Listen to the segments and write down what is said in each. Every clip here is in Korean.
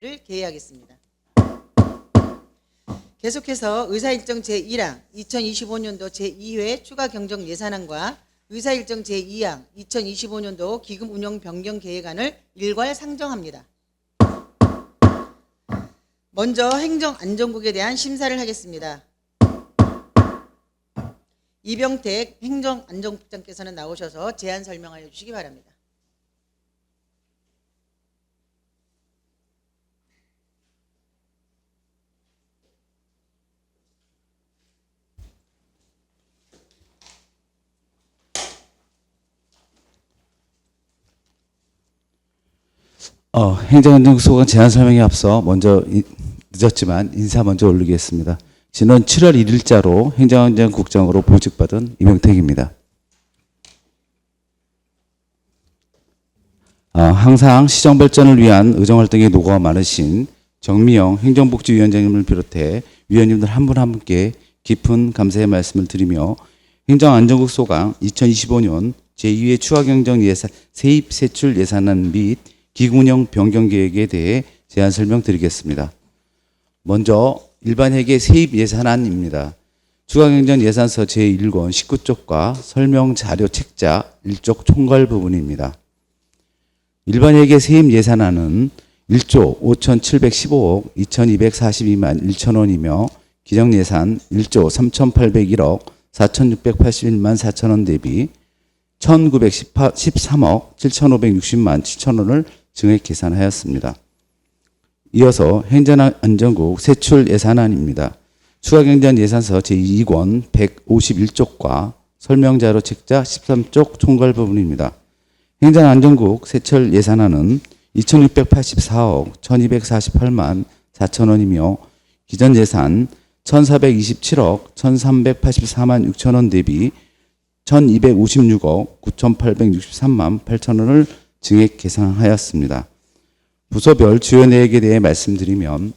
개의하겠습니다. 계속해서 의사일정 제1항 2025년도 제2회 추가 경정 예산안과 의사일정 제2항 2025년도 기금 운영 변경 계획안을 일괄 상정합니다. 먼저 행정안전국에 대한 심사를 하겠습니다. 이병택 행정안전국장께서는 나오셔서 제안 설명하여 주시기 바랍니다. 행정안전국소관 제안 설명에 앞서 먼저 늦었지만 인사 먼저 올리겠습니다. 지난 7월 1일자로 행정안전국장으로 보직받은 이병택입니다. 항상 시정발전을 위한 의정활동에 노고가 많으신 정미영 행정복지위원장님을 비롯해 위원님들 한 분 한 분께 깊은 감사의 말씀을 드리며 행정안전국 소강 2025년 제2회 추가경정 예산 세입 세출 예산안 및 기금운영 변경 계획에 대해 제안 설명드리겠습니다. 먼저 일반회계 세입 예산안입니다. 추가경정 예산서 제1권 19쪽과 설명자료 책자 1쪽 총괄 부분입니다. 일반회계 세입 예산안은 1조 5,715억 2,242만 1천원이며 기정예산 1조 3,801억 4,681만 4천원 대비 1,913억 7,560만 7천원을 증액 계산하였습니다. 이어서 행정안전국 세출 예산안입니다. 추가경정 예산서 제2권 151쪽과 설명자료 책자 13쪽 총괄 부분입니다. 행정안전국 세출 예산안은 2,684억 1,248만 4천원이며 기존 예산 1,427억 1,384만 6천원 대비 1,256억 9,863만 8천원을 증액 계산하였습니다. 부서별 주요 내역에 대해 말씀드리면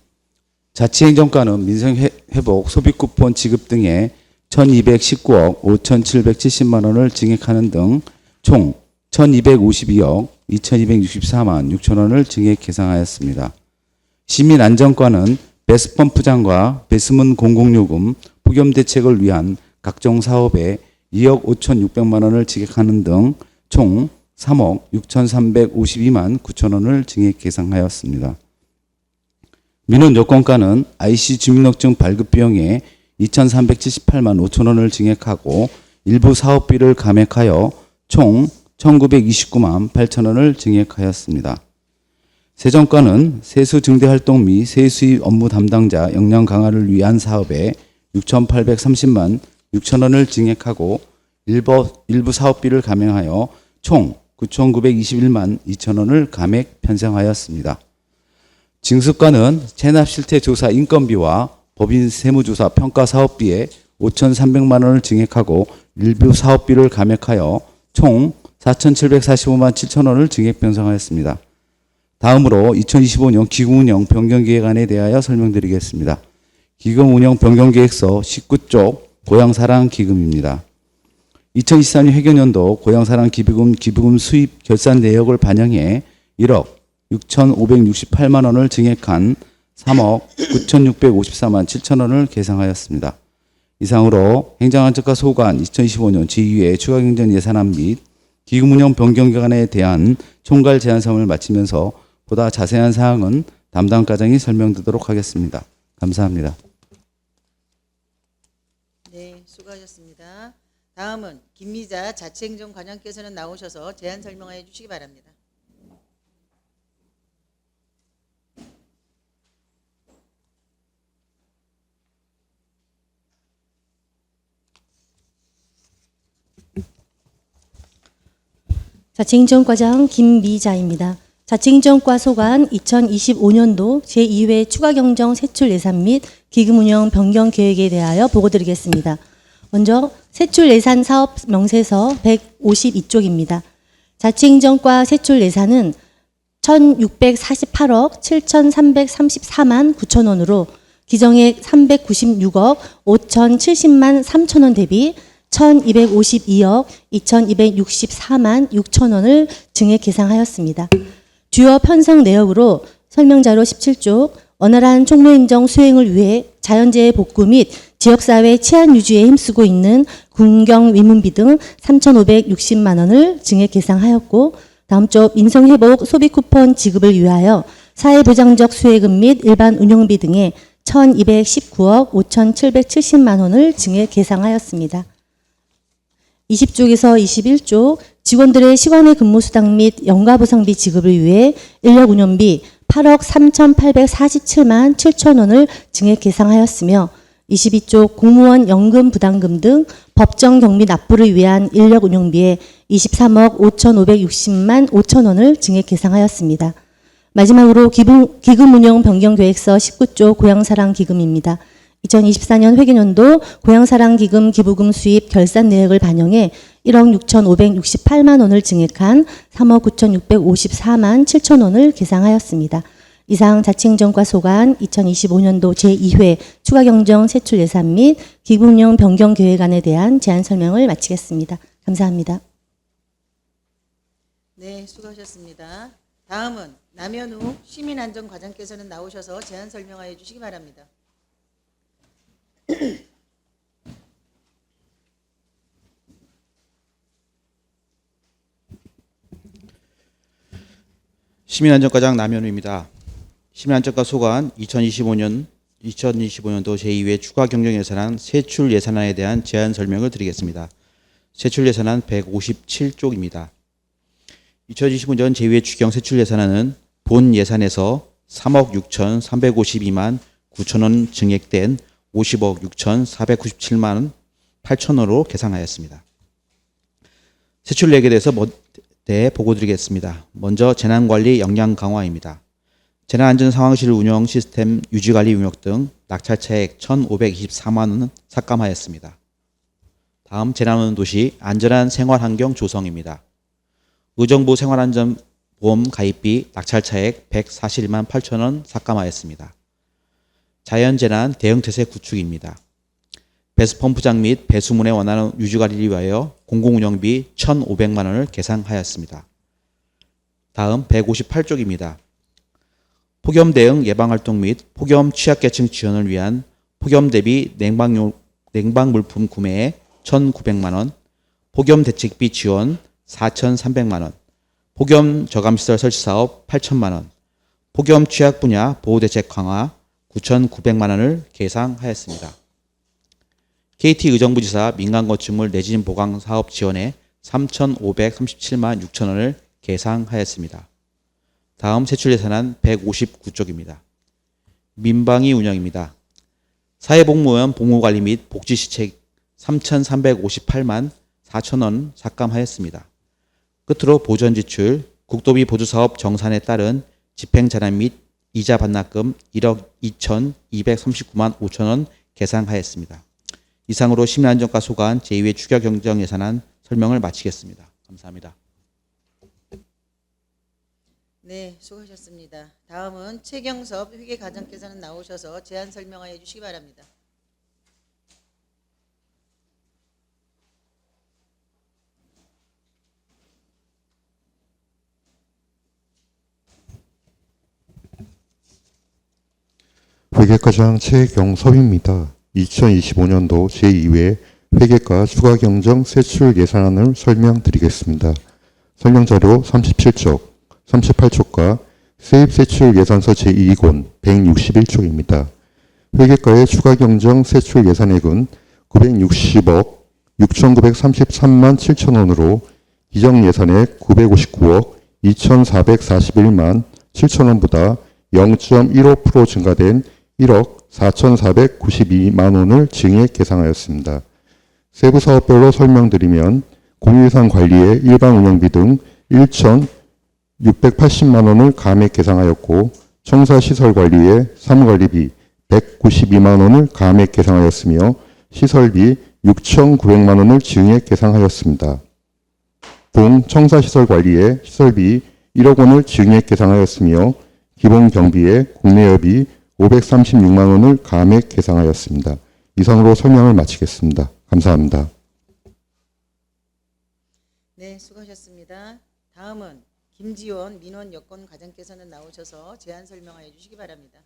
자치행정과는 민생회복 소비쿠폰 지급 등에 1,219억 5,770만 원을 증액하는 등 총 1,252억 2,264만 6천 원을 증액 계산하였습니다. 시민안전과는 배수펌프장과 배수문 공공요금 폭염 대책을 위한 각종 사업에 2억 5,600만 원을 증액하는 등 총 3억 6,352만 9천 원을 증액 계산하였습니다. 민원요건과는 IC 주민등록증 발급 비용에 2,378만 5천 원을 증액하고 일부 사업비를 감액하여 총 1,929만 8천 원을 증액하였습니다. 세정과는 세수 증대 활동 및 세수입 업무 담당자 역량 강화를 위한 사업에 6,830만 6천 원을 증액하고 일부 사업비를 감액하여 총 9,921만 2천 원을 감액 편성하였습니다. 징수과는 체납실태조사 인건비와 법인 세무조사 평가 사업비에 5,300만 원을 증액하고 일부 사업비를 감액하여 총 4,745만 7천 원을 증액 편성하였습니다. 다음으로 2025년 기금운영 변경계획안에 대하여 설명드리겠습니다. 기금운영 변경계획서 19쪽 고향사랑기금입니다. 2023년 회계연도 고향사랑 기부금 수입 결산 내역을 반영해 1억 6,568만 원을 증액한 3억 9,654만 7천 원을 계산하였습니다. 이상으로 행정안전과 소관 2025년 제2회 추가경정 예산안 및 기금운영 변경계획안에 대한 총괄 제안서를 마치면서 보다 자세한 사항은 담당 과장이 설명드리도록 하겠습니다. 감사합니다. 네, 수고하셨습니다. 다음은 김미자 자치행정관장께서는 나오셔서 제안 설명해 주시기 바랍니다. 자치행정과장 김미자입니다. 자치행정과 소관 2025년도 제2회 추가경정 세출 예산 및 기금운영 변경 계획에 대하여 보고드리겠습니다. 먼저 세출 예산 사업 명세서 152쪽입니다. 자치행정과 세출 예산은 1,648억 7,334만 9천 원으로 기정액 396억 5,070만 3천 원 대비 1,252억 2,264만 6천 원을 증액 계산하였습니다. 주요 편성 내역으로 설명자료 17쪽 원활한 총무행정 수행을 위해 자연재해 복구 및 지역사회 치안 유지에 힘쓰고 있는 군경 위문비 등 3,560만 원을 증액 계상하였고, 다음 쪽 인성회복 소비 쿠폰 지급을 위하여 사회보장적 수혜금 및 일반 운영비 등의 1,219억 5,770만 원을 증액 계상하였습니다. 20쪽에서 21쪽 직원들의 시간의 근무수당 및 연가보상비 지급을 위해 인력운영비 8억 3,847만 7천 원을 증액 계상하였으며, 22쪽 공무원 연금 부담금 등 법정 경비 납부를 위한 인력운영비에 23억 5,560만 5천 원을 증액 계상하였습니다. 마지막으로 기금운용 변경계획서 19조 고향사랑기금입니다. 2024년 회계년도 고향사랑기금 기부금 수입 결산 내역을 반영해 1억 6,568만 원을 증액한 3억 9,654만 7천 원을 계상하였습니다. 이상 자치행정과 소관 2025년도 제2회 추가경정 세출 예산 및 기부운용 변경 계획안에 대한 제안 설명을 마치겠습니다. 감사합니다. 네, 수고하셨습니다. 다음은 남현우 시민안전과장께서는 나오셔서 제안 설명하여 주시기 바랍니다. 시민안전과장 남현우입니다. 시민안전과 소관 2025년도 제2회 추가경정예산안 세출예산안에 대한 제안 설명을 드리겠습니다. 세출예산안 157쪽입니다. 2025년 제2회 추경 세출예산안은 본 예산에서 3억 6,352만 9천 원 증액된 50억 6,497만 8천 원으로 계상하였습니다. 세출 내역에 대해서 보고드리겠습니다. 먼저 재난관리 역량 강화입니다. 재난안전상황실 운영 시스템 유지관리 용역 등 낙찰차액 1,524만 원 삭감하였습니다. 다음 재난오는 도시 안전한 생활환경 조성입니다. 의정부 생활안전보험 가입비 낙찰차액 141만 8천 원 삭감하였습니다. 자연재난 대응태세 구축입니다. 배수펌프장 및 배수문의 원활한 유지관리를 위하여 공공운영비 1,500만 원을 계상하였습니다. 다음 158쪽입니다. 폭염 대응 예방활동 및 폭염 취약계층 지원을 위한 폭염 대비 냉방물품 구매에 1,900만 원, 폭염 대책비 지원 4,300만 원, 폭염 저감시설 설치 사업 8천만 원, 폭염 취약 분야 보호대책 강화 9,900만 원을 계상하였습니다. KT 의정부지사 민간 건축물 내진 보강 사업 지원에 3,537만 6천 원을 계상하였습니다. 다음 세출예산안 159쪽입니다. 민방위 운영입니다. 사회복무원 복무관리 및 복지시책 3,358만 4천 원 삭감하였습니다. 끝으로 보전지출, 국도비 보조사업 정산에 따른 집행자납 및 이자 반납금 1억 2,239만 5천 원 계상하였습니다. 이상으로 시민안전과 소관 제2회 추가경정예산안 설명을 마치겠습니다. 감사합니다. 네, 수고하셨습니다. 다음은 최경섭 회계과장께서는 나오셔서 제안 설명하여 주시기 바랍니다. 회계과장 최경섭입니다. 2025년도 제2회 회계과 추가경정 세출 예산안을 설명드리겠습니다. 설명자료 37쪽, 38쪽과 세입세출 예산서 제2권 161쪽입니다. 회계과의 추가경정 세출 예산액은 960억 6,933만 7천 원으로 기정예산액 959억 2,441만 7천 원보다 0.15% 증가된 1억 4,492만 원을 증액 계상하였습니다. 세부 사업별로 설명드리면 공유예산 관리에 일반 운영비 등 1,680만 원을 감액 계상하였고, 청사시설 관리에 사무관리비 192만 원을 감액 계상하였으며 시설비 6,900만 원을 증액 계상하였습니다. 동 청사시설 관리에 시설비 1억 원을 증액 계상하였으며 기본 경비에 국내여비 536만 원을 감액 계상하였습니다. 이상으로 설명을 마치겠습니다. 감사합니다. 네, 수고하셨습니다. 다음은 김지원 민원 여건 과장께서는 나오셔서 제안 설명하여 주시기 바랍니다.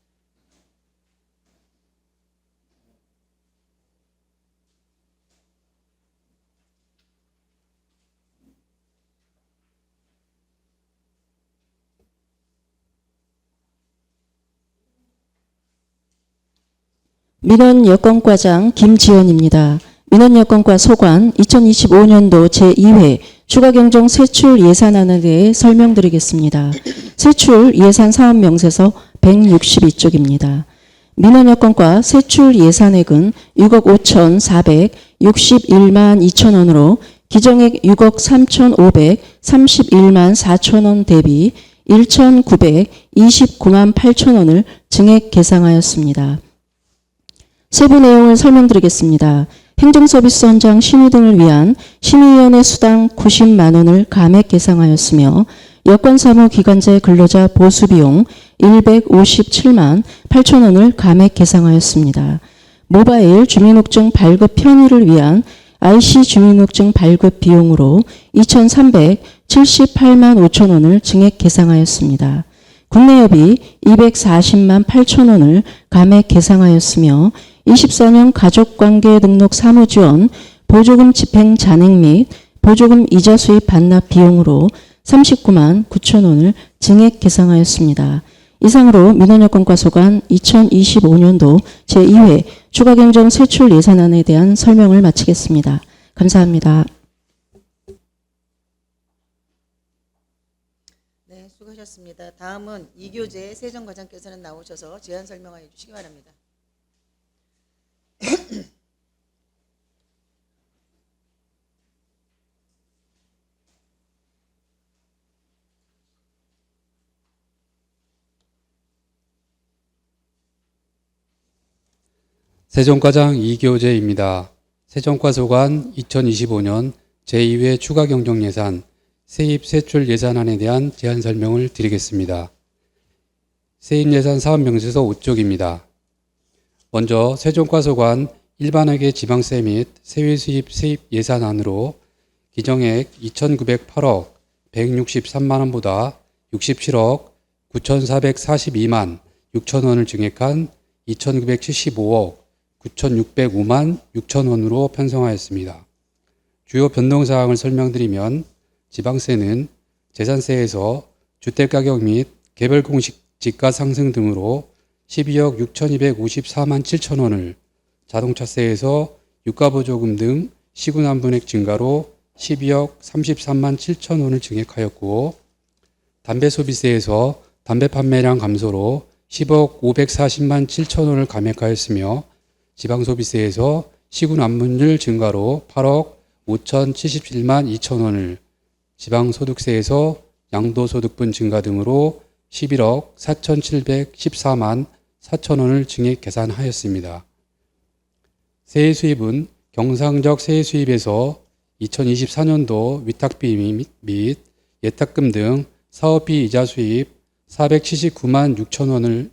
민원여건과장 김지연입니다. 민원여건과 소관 2025년도 제2회 추가경정 세출 예산안에 대해 설명드리겠습니다. 세출 예산 사업 명세서 162쪽입니다. 민원여건과 세출 예산액은 6억 5,461만 2천 원으로 기정액 6억 3,531만 4천 원 대비 1,929만 8천 원을 증액 계상하였습니다. 세부 내용을 설명드리겠습니다. 행정서비스 현장 심의 등을 위한 심의위원회 수당 90만 원을 감액 계상하였으며 여권사무 기관제 근로자 보수비용 157만 8천 원을 감액 계상하였습니다. 모바일 주민등록증 발급 편의를 위한 IC 주민등록증 발급 비용으로 2,378만 5천 원을 증액 계상하였습니다. 국내여비 240만 8천 원을 감액 계상하였으며 24년 가족관계 등록 사무지원 보조금 집행 잔액 및 보조금 이자 수입 반납 비용으로 39만 9천 원을 증액 계상하였습니다. 이상으로 민원여건과 소관 2025년도 제2회 추가경정 세출 예산안에 대한 설명을 마치겠습니다. 감사합니다. 네, 수고하셨습니다. 다음은 이교재 세정과장께서는 나오셔서 제안 설명하여 주시기 바랍니다. 세정과장 이교재입니다. 세정과 소관 2025년 제2회 추가경정예산 세입세출 예산안에 대한 제안 설명을 드리겠습니다. 세입예산 사업명세서 5쪽입니다. 먼저 세정과 소관 일반회계 지방세 및 세외수입 세입 예산안으로 기정액 2,908억 163만 원보다 67억 9,442만 6천 원을 증액한 2,975억 9,605만 6천 원으로 편성하였습니다. 주요 변동사항을 설명드리면 지방세는 재산세에서 주택가격 및 개별공식 지가 상승 등으로 12억 6,254만 7천 원을, 자동차세에서 유가보조금 등 시군환분액 증가로 12억 33만 7천 원을 증액하였고, 담배소비세에서 담배 판매량 감소로 10억 540만 7천 원을 감액하였으며, 지방소비세에서 시군환분율 증가로 8억 5,077만 2천 원을, 지방소득세에서 양도소득분 증가 등으로 11억 4,714만 4천 원을 증액 계산하였습니다. 세액수입은 경상적 세액수입에서 2024년도 위탁비 및 예탁금 등 사업비 이자 수입 479만 6천 원을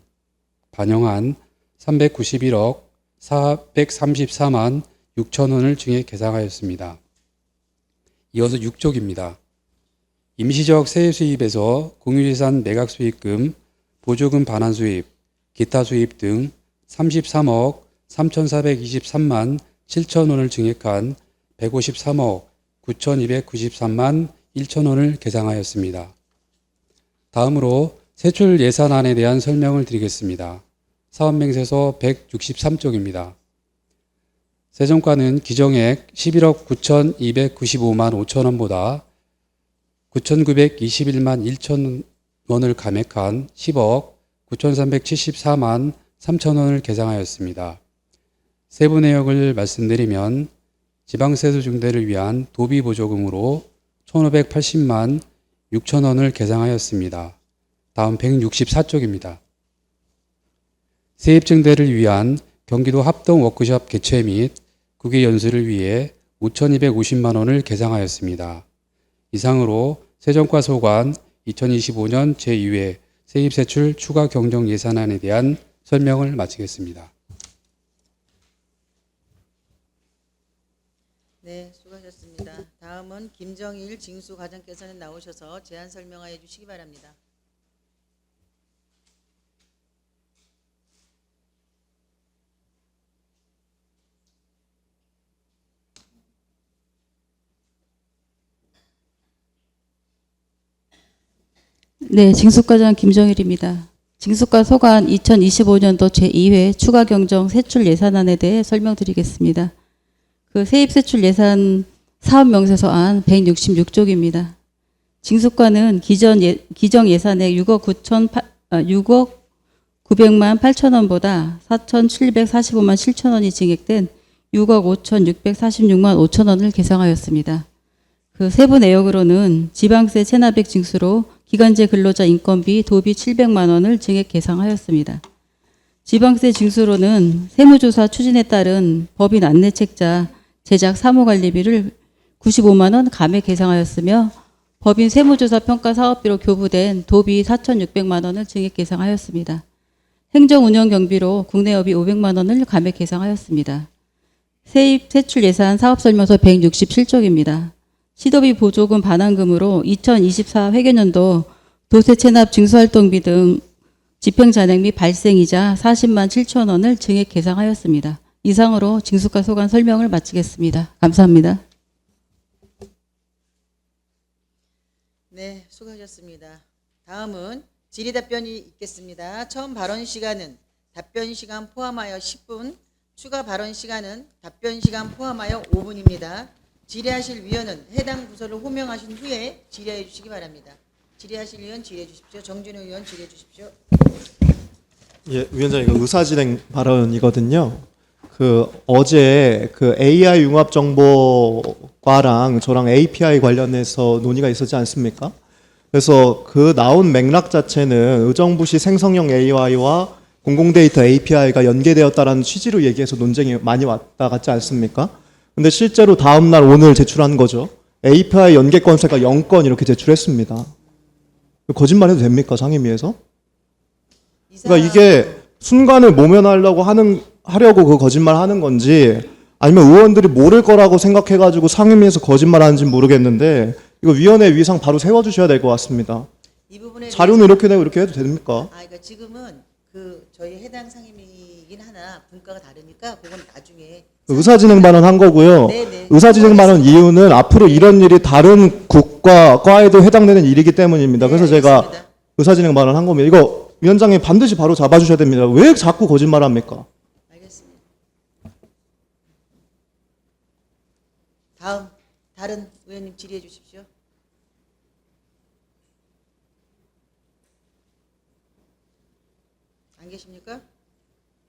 반영한 391억 434만 6천 원을 증액 계상하였습니다. 이어서 6쪽입니다. 임시적 세액 수입에서 공유재산 매각 수익금, 보조금 반환 수입, 기타 수입 등 33억 3,423만 7천 원을 증액한 153억 9,293만 1천 원을 계상하였습니다. 다음으로 세출 예산안에 대한 설명을 드리겠습니다. 사업명세서 163쪽입니다. 세정과는 기정액 11억 9,295만 5천 원보다 9,921만 1천 원을 감액한 10억 9,374만 3천 원을 계상하였습니다. 세부 내역을 말씀드리면 지방세수 중대를 위한 도비보조금으로 1,580만 6천 원을 계상하였습니다. 다음 164쪽입니다. 세입증대를 위한 경기도 합동 워크숍 개최 및 국외 연수를 위해 5,250만 원을 계상하였습니다. 이상으로 세정과 소관 2025년 제2회 세입세출 추가 경정 예산안에 대한 설명을 마치겠습니다. 네, 수고하셨습니다. 다음은 김정일 징수 과장께서는 나오셔서 제안 설명하여 주시기 바랍니다. 네, 징수과장 김정일입니다. 징수과 소관 2025년도 제2회 추가 경정 세출 예산안에 대해 설명드리겠습니다. 그 세입 세출 예산 사업 명세서안 166쪽입니다. 징수과는 기정 예산액 6억 900만 8천 원보다 4,745만 7천 원이 증액된 6억 5,646만 5천 원을 계상하였습니다. 그 세부 내역으로는 지방세 체납액 징수로 기간제 근로자 인건비 도비 700만 원을 증액 계상하였습니다. 지방세 징수로는 세무조사 추진에 따른 법인 안내책자 제작 사무관리비를 95만 원 감액 계상하였으며 법인 세무조사 평가 사업비로 교부된 도비 4,600만 원을 증액 계상하였습니다. 행정운영 경비로 국내여비 500만 원을 감액 계상하였습니다. 세입 세출 예산 사업설명서 167쪽입니다. 시도비 보조금 반환금으로 2024 회계년도 도세 체납 징수활동비 등 집행잔액 및 발생이자 40만 7천 원을 증액 계상하였습니다. 이상으로 징수과 소관 설명을 마치겠습니다. 감사합니다. 네, 수고하셨습니다. 다음은 질의답변이 있겠습니다. 처음 발언 시간은 답변 시간 포함하여 10분, 추가 발언 시간은 답변 시간 포함하여 5분입니다. 질의하실 위원은 해당 부서를 호명하신 후에 질의해 주시기 바랍니다. 질의하실 위원 질의해 주십시오. 정준호 의원 질의해 주십시오. 예, 위원장님, 이거 의사진행 발언이거든요. 어제 AI 융합정보과랑 저랑 API 관련해서 논의가 있었지 않습니까? 그래서 그 나온 맥락 자체는 의정부시 생성형 AI와 공공데이터 API가 연계되었다라는 취지로 얘기해서 논쟁이 많이 왔다 갔지 않습니까? 근데 실제로 다음날 오늘 제출한 거죠. API 연계 건수가 0건 이렇게 제출했습니다. 거짓말해도 됩니까, 상임위에서? 그러니까 이게 순간을 모면하려고 하려고 그 거짓말 하는 건지 아니면 의원들이 모를 거라고 생각해가지고 상임위에서 거짓말 하는지 모르겠는데 이거 위원회 위상 바로 세워주셔야 될 것 같습니다. 이 부분에 자료는 이렇게 되고 이렇게 해도 됩니까? 그러니까 지금은 저희 해당 상임위이긴 하나 분과가 다르니까 그건 나중에 의사진행 발언 한 거고요. 네네. 의사진행 발언 이유는 앞으로 이런 일이 다른 국과 과에도 해당되는 일이기 때문입니다. 그래서 네, 제가 알겠습니다. 의사진행 발언 한 겁니다. 이거 위원장님 반드시 바로 잡아주셔야 됩니다. 왜 자꾸 거짓말합니까? 알겠습니다. 다음 다른 의원님 질의해 주십시오. 안 계십니까?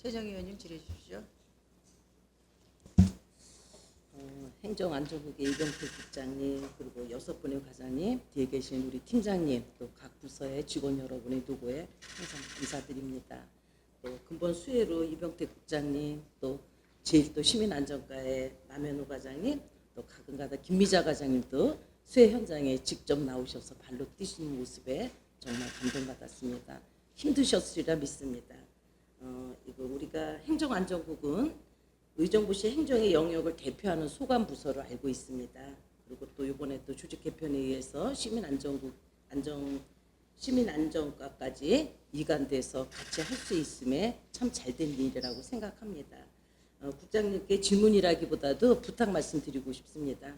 최정 의원님 질의해 주십시오. 행정안전국의 이병태 국장님 그리고 6분의 과장님 뒤에 계신 우리 팀장님 또 각 부서의 직원 여러분의 노고에 항상 감사드립니다. 또 근본 수혜로 이병태 국장님 또 제1도 시민안전과의 남현우 과장님 또 가끔가다 김미자 과장님도 수혜 현장에 직접 나오셔서 발로 뛰시는 모습에 정말 감동받았습니다. 힘드셨으리라 믿습니다. 이거 우리가 행정안전국은 의정부시 행정의 영역을 대표하는 소관 부서로 알고 있습니다. 그리고 또 이번에 또 조직 개편에 의해서 시민안전과까지 이관돼서 같이 할 수 있음에 참 잘된 일이라고 생각합니다. 국장님께 질문이라기보다도 부탁 말씀드리고 싶습니다.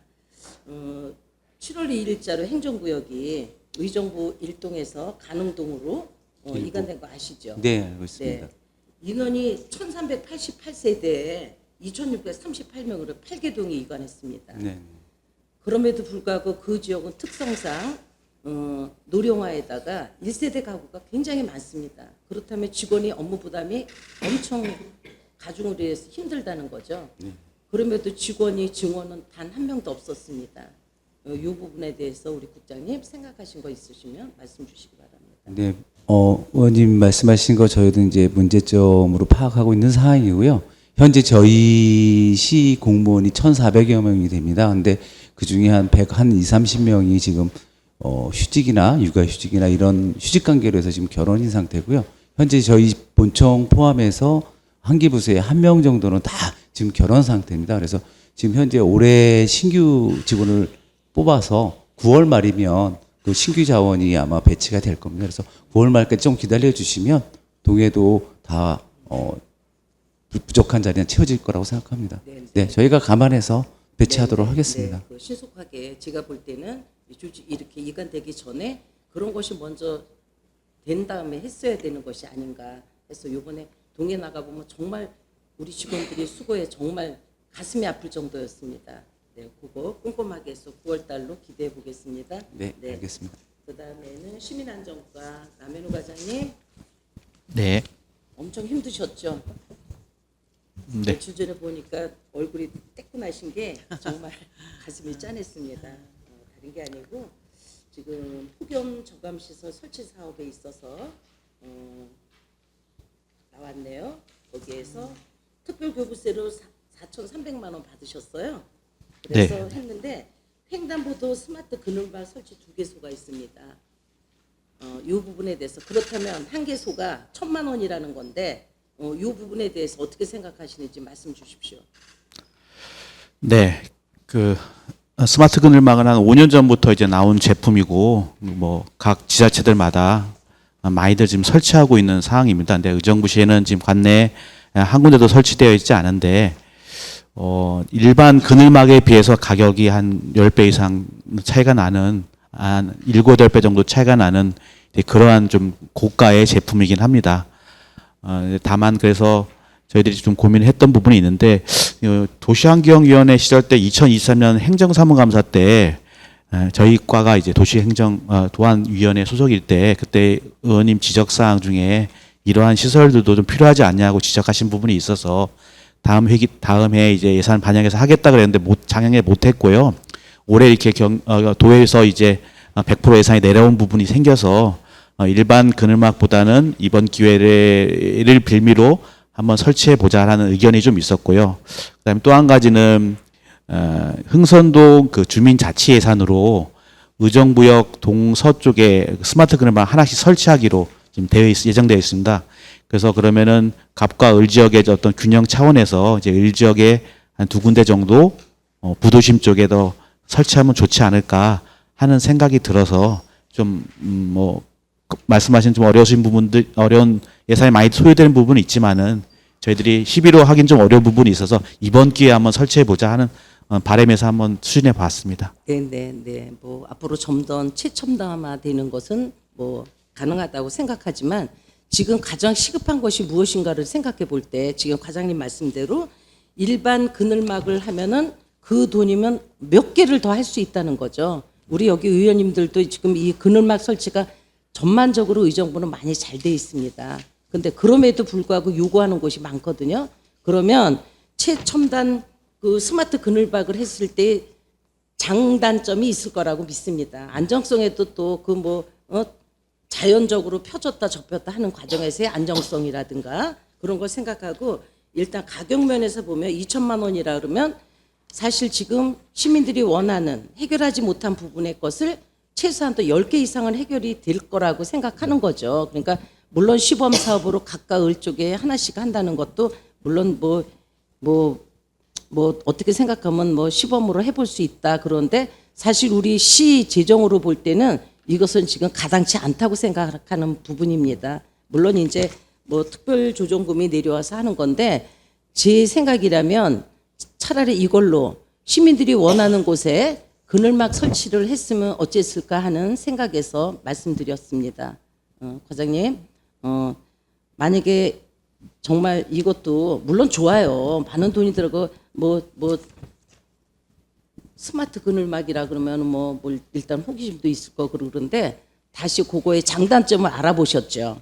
7월 2일자로 행정구역이 의정부 1동에서 가능동으로 이관된 거 아시죠? 네, 알고 있습니다. 네. 인원이 1388세대에 2638명으로 8개동이 이관했습니다. 네. 그럼에도 불구하고 그 지역은 특성상 노령화에다가 1세대 가구가 굉장히 많습니다. 그렇다면 직원이 업무 부담이 엄청 가중으로 해서 힘들다는 거죠. 그럼에도 직원이 증원은 단 한 명도 없었습니다. 이 부분에 대해서 우리 국장님 생각하신 거 있으시면 말씀 주시기 바랍니다. 네, 의원님 말씀하신 거 저희도 이제 문제점으로 파악하고 있는 상황이고요. 현재 저희 시 공무원이 1,400여 명이 됩니다. 근데 그 중에 한 30명이 지금 휴직이나 육아휴직이나 이런 휴직 관계로 해서 지금 결혼인 상태고요. 현재 저희 본청 포함해서 한 기 부서에 1명 정도는 다 지금 결혼 상태입니다. 그래서 지금 현재 올해 신규 직원을 뽑아서 9월 말이면 그 신규 자원이 아마 배치가 될 겁니다. 그래서 9월 말까지 좀 기다려 주시면 동해도 다 부족한 자리는 채워질 거라고 생각합니다. 네, 저희가 감안해서 배치하도록 하겠습니다. 네, 그 신속하게 제가 볼 때는 이렇게 이관되기 전에 그런 것이 먼저 된 다음에 했어야 되는 것이 아닌가 해서 이번에 동해 나가 보면 정말 우리 직원들이 수고에 정말 가슴이 아플 정도였습니다. 네, 그거 꼼꼼하게 해서 9월 달로 기대해 보겠습니다. 네, 알겠습니다. 그다음에는 시민안전과 남현우 과장님 네. 엄청 힘드셨죠? 네. 며칠 전에 보니까 얼굴이 떼끈하신 게 정말 가슴이 짠했습니다. 다른 게 아니고 지금 폭염 저감 시설 설치 사업에 있어서 나왔네요. 거기에서 특별교부세로 4,300만 원 받으셨어요. 그래서 했는데 횡단보도 스마트 그늘막 설치 2개소가 있습니다. 이 부분에 대해서 그렇다면 한 개소가 1,000만 원이라는 건데 이 부분에 대해서 어떻게 생각하시는지 말씀 주십시오. 네. 그 스마트 그늘막은 한 5년 전부터 이제 나온 제품이고 뭐 각 지자체들마다 많이들 지금 설치하고 있는 상황입니다. 근데 의정부시에는 지금 관내에 한 군데도 설치되어 있지 않은데 일반 그늘막에 비해서 가격이 한 10배 이상 차이가 나는 한 7, 8배 정도 차이가 나는 그러한 좀 고가의 제품이긴 합니다. 다만 그래서 저희들이 좀 고민을 했던 부분이 있는데 도시환경위원회 시절 때 2023년 행정사무감사 때 저희 과가 이제 도시행정도안위원회 소속일 때 그때 의원님 지적사항 중에 이러한 시설들도 좀 필요하지 않냐고 지적하신 부분이 있어서 다음 해 이제 예산 반영해서 하겠다 그랬는데 작년에 못했고요. 올해 이렇게 도에서 이제 100% 예산이 내려온 부분이 생겨서 일반 그늘막보다는 이번 기회를 빌미로 한번 설치해 보자라는 의견이 좀 있었고요. 그다음에 또 한 가지는 흥선동 그 주민자치 예산으로 의정부역 동서쪽에 스마트 그늘막 하나씩 설치하기로 지금 예정되어 있습니다. 그래서 그러면은 갑과 을 지역의 어떤 균형 차원에서 이제 을 지역에 한 2군데 정도 부도심 쪽에도 설치하면 좋지 않을까 하는 생각이 들어서 좀 말씀하신 좀 어려운 예산이 많이 소요되는 부분이 있지만은 저희들이 11호 하긴 좀 어려운 부분이 있어서 이번 기회에 한번 설치해 보자 하는 바람에서 한번 추진해 봤습니다. 네. 뭐 앞으로 좀 더 최첨단화되는 것은 뭐 가능하다고 생각하지만 지금 가장 시급한 것이 무엇인가를 생각해 볼 때 지금 과장님 말씀대로 일반 그늘막을 하면은 그 돈이면 몇 개를 더 할 수 있다는 거죠. 우리 여기 의원님들도 지금 이 그늘막 설치가 전반적으로 의정부는 많이 잘 돼 있습니다. 근데 그럼에도 불구하고 요구하는 곳이 많거든요. 그러면 최첨단 그 스마트 그늘막을 했을 때 장단점이 있을 거라고 믿습니다. 안정성에도 또 자연적으로 펴졌다 접혔다 하는 과정에서의 안정성이라든가 그런 걸 생각하고 일단 가격 면에서 보면 2천만 원이라 그러면 사실 지금 시민들이 원하는 해결하지 못한 부분의 것을 최소한 또 10개 이상은 해결이 될 거라고 생각하는 거죠. 그러니까 물론 시범 사업으로 각각 을 쪽에 하나씩 한다는 것도 물론 어떻게 생각하면 시범으로 해볼 수 있다. 그런데 사실 우리 시 재정으로 볼 때는 이것은 지금 가당치 않다고 생각하는 부분입니다. 물론 이제 특별조정금이 내려와서 하는 건데 제 생각이라면 차라리 이걸로 시민들이 원하는 곳에 그늘막 설치를 했으면 어땠을까 하는 생각에서 말씀드렸습니다. 과장님, 만약에 정말 이것도 물론 좋아요. 많은 돈이 들어가 스마트 그늘막이라 그러면 일단 호기심도 있을 거고 그러는데 다시 그거의 장단점을 알아보셨죠?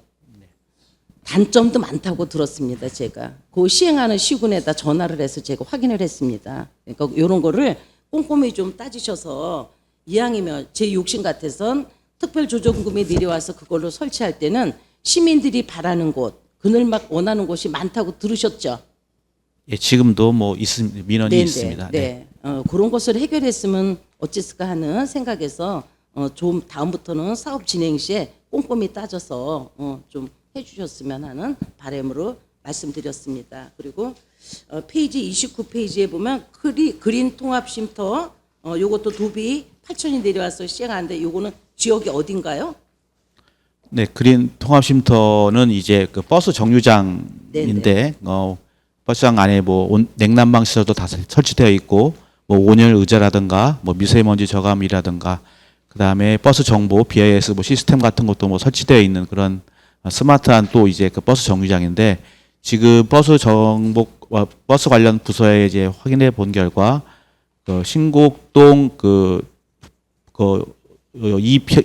단점도 많다고 들었습니다. 제가 그 시행하는 시군에다 전화를 해서 제가 확인을 했습니다. 그러니까 이런 거를 꼼꼼히 좀 따지셔서 이왕이면 제 욕심 같아선 특별조정금이 내려와서 그걸로 설치할 때는 시민들이 바라는 곳, 그늘막 원하는 곳이 많다고 들으셨죠? 예, 지금도 민원이 있습니다. 네. 그런 것을 해결했으면 어땠을까 하는 생각에서 좀 다음부터는 사업 진행 시에 꼼꼼히 따져서 좀 해주셨으면 하는 바람으로 말씀드렸습니다. 그리고 페이지 29페이지에 보면 그린 통합 쉼터 요것도 도비 8천이 내려와서 시행하는데 요거는 지역이 어딘가요? 네, 그린 통합 쉼터는 이제 그 버스 정류장인데 버스장 안에 뭐 냉난방 시설도 다 설치되어 있고 뭐 온열 의자라든가 뭐 미세먼지 저감이라든가 그다음에 버스 정보 BIS 뭐 시스템 같은 것도 뭐 설치되어 있는 그런 스마트한 또 이제 그 버스 정류장인데 지금 버스 버스 관련 부서에 이제 확인해 본 결과 그 신곡동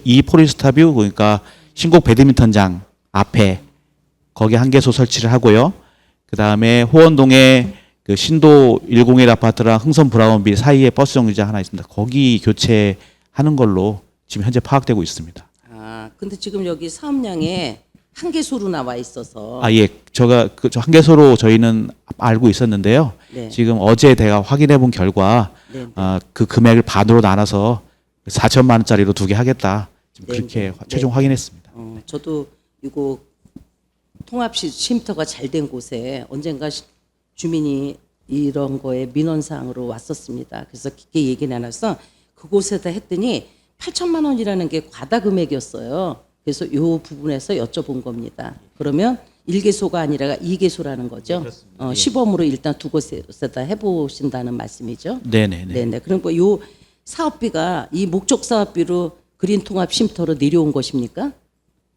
이 포리스타뷰 그러니까 신곡 배드민턴장 앞에 거기 한 개소 설치를 하고요. 그 다음에 호원동에 그 신도 101 아파트랑 흥선 브라운빌 사이에 버스 정류장 하나 있습니다. 거기 교체하는 걸로 지금 현재 파악되고 있습니다. 아, 근데 지금 여기 사업량에 한 개소로 나와 있어서. 아, 예. 제가 저 한 개소로 저희는 알고 있었는데요. 네. 지금 어제 제가 확인해 본 결과 네. 그 금액을 반으로 나눠서 4천만 원짜리로 2개 하겠다. 지금 네, 그렇게 네. 최종 확인했습니다. 저도 이거 통합 쉼터가 잘 된 곳에 언젠가 주민이 이런 거에 민원사항으로 왔었습니다. 그래서 깊게 얘기 나눠서 그곳에다 했더니 8천만 원이라는 게 과다 금액이었어요. 그래서 이 부분에서 여쭤본 겁니다. 그러면 1개소가 아니라 2개소라는 거죠. 시범으로 일단 두 곳에다 해보신다는 말씀이죠. 네네네. 네네. 그러니까 이 사업비가 이 목적 사업비로 그린 통합 쉼터로 내려온 것입니까?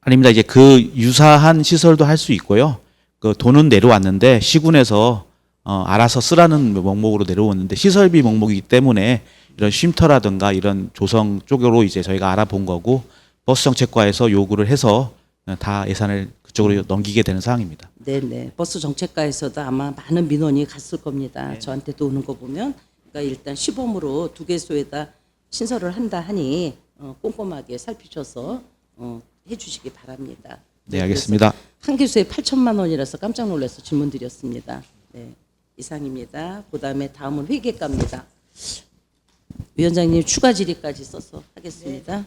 아닙니다. 이제 그 유사한 시설도 할 수 있고요. 그 돈은 내려왔는데 시군에서 알아서 쓰라는 목목으로 내려오는데 시설비 목목이기 때문에 이런 쉼터라든가 이런 조성 쪽으로 이제 저희가 알아본 거고 버스 정책과에서 요구를 해서 다 예산을 그쪽으로 넘기게 되는 사항입니다. 네네. 버스 정책과에서도 아마 많은 민원이 갔을 겁니다. 저한테도 오는 거 보면. 그러니까 일단 시범으로 2개소에다 신설을 한다 하니 꼼꼼하게 살피셔서 해주시기 바랍니다. 네, 알겠습니다. 한 개소에 8천만 원이라서 깜짝 놀라서 질문 드렸습니다. 네, 이상입니다. 그다음에 다음은 회계과입니다. 위원장님 추가 질의까지 써서 하겠습니다.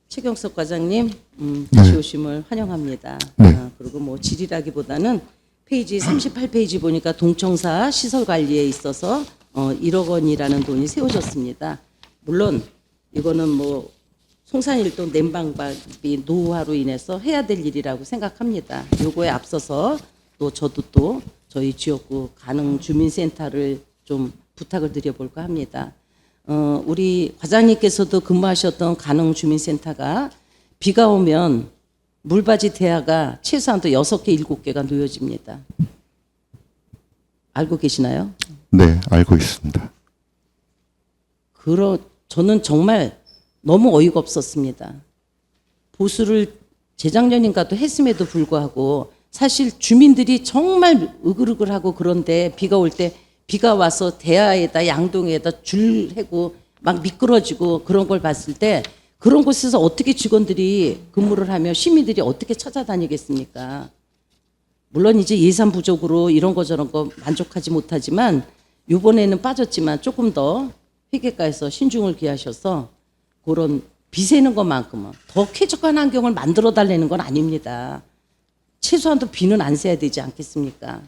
최경석 과장님 다시 오심을 환영합니다. 그리고 뭐 질의라기보다는 페이지 38페이지 보니까 동청사 시설 관리에 있어서 1억 원이라는 돈이 세워졌습니다. 물론 이거는 뭐 송산일동 냉방비 노후화로 인해서 해야 될 일이라고 생각합니다. 요거에 앞서서 또 저도 또 저희 지역구 가능 주민센터를 좀 부탁을 드려볼까 합니다. 우리 과장님께서도 근무하셨던 가능 주민센터가 비가 오면 물받이 대야가 최소한도 6개, 7개가 놓여집니다. 알고 계시나요? 네, 알고 있습니다. 저는 정말 너무 어이가 없었습니다. 보수를 재작년인가도 했음에도 불구하고 사실 주민들이 정말 으글으글하고 그런데 비가 올 때 비가 와서 대야에다 양동에다 줄 해고 막 미끄러지고 그런 걸 봤을 때 그런 곳에서 어떻게 직원들이 근무를 하며 시민들이 어떻게 찾아다니겠습니까? 물론 이제 예산 부족으로 이런 거 저런 거 만족하지 못하지만 이번에는 빠졌지만 조금 더 회계과에서 신중을 기하셔서 그런 비 새는 것만큼은 더 쾌적한 환경을 만들어 달라는 건 아닙니다. 최소한도 비는 안 새야 되지 않겠습니까?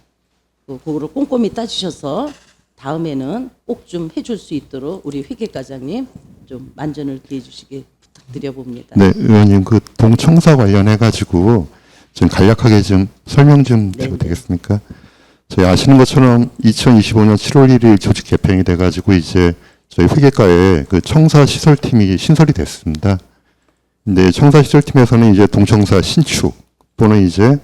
그거를 꼼꼼히 따지셔서 다음에는 꼭 좀 해줄 수 있도록 우리 회계과장님 좀 만전을 기해 주시기 부탁드려봅니다. 네, 의원님 그 동청사 관련해 가지고 좀 간략하게 좀 설명 좀 드려도 되겠습니까? 저희 아시는 것처럼 2025년 7월 1일 조직 개편이 돼 가지고 이제 저희 회계과에 그 청사 시설팀이 신설이 됐습니다. 근데 청사 시설팀에서는 이제 동청사 신축 또는 이제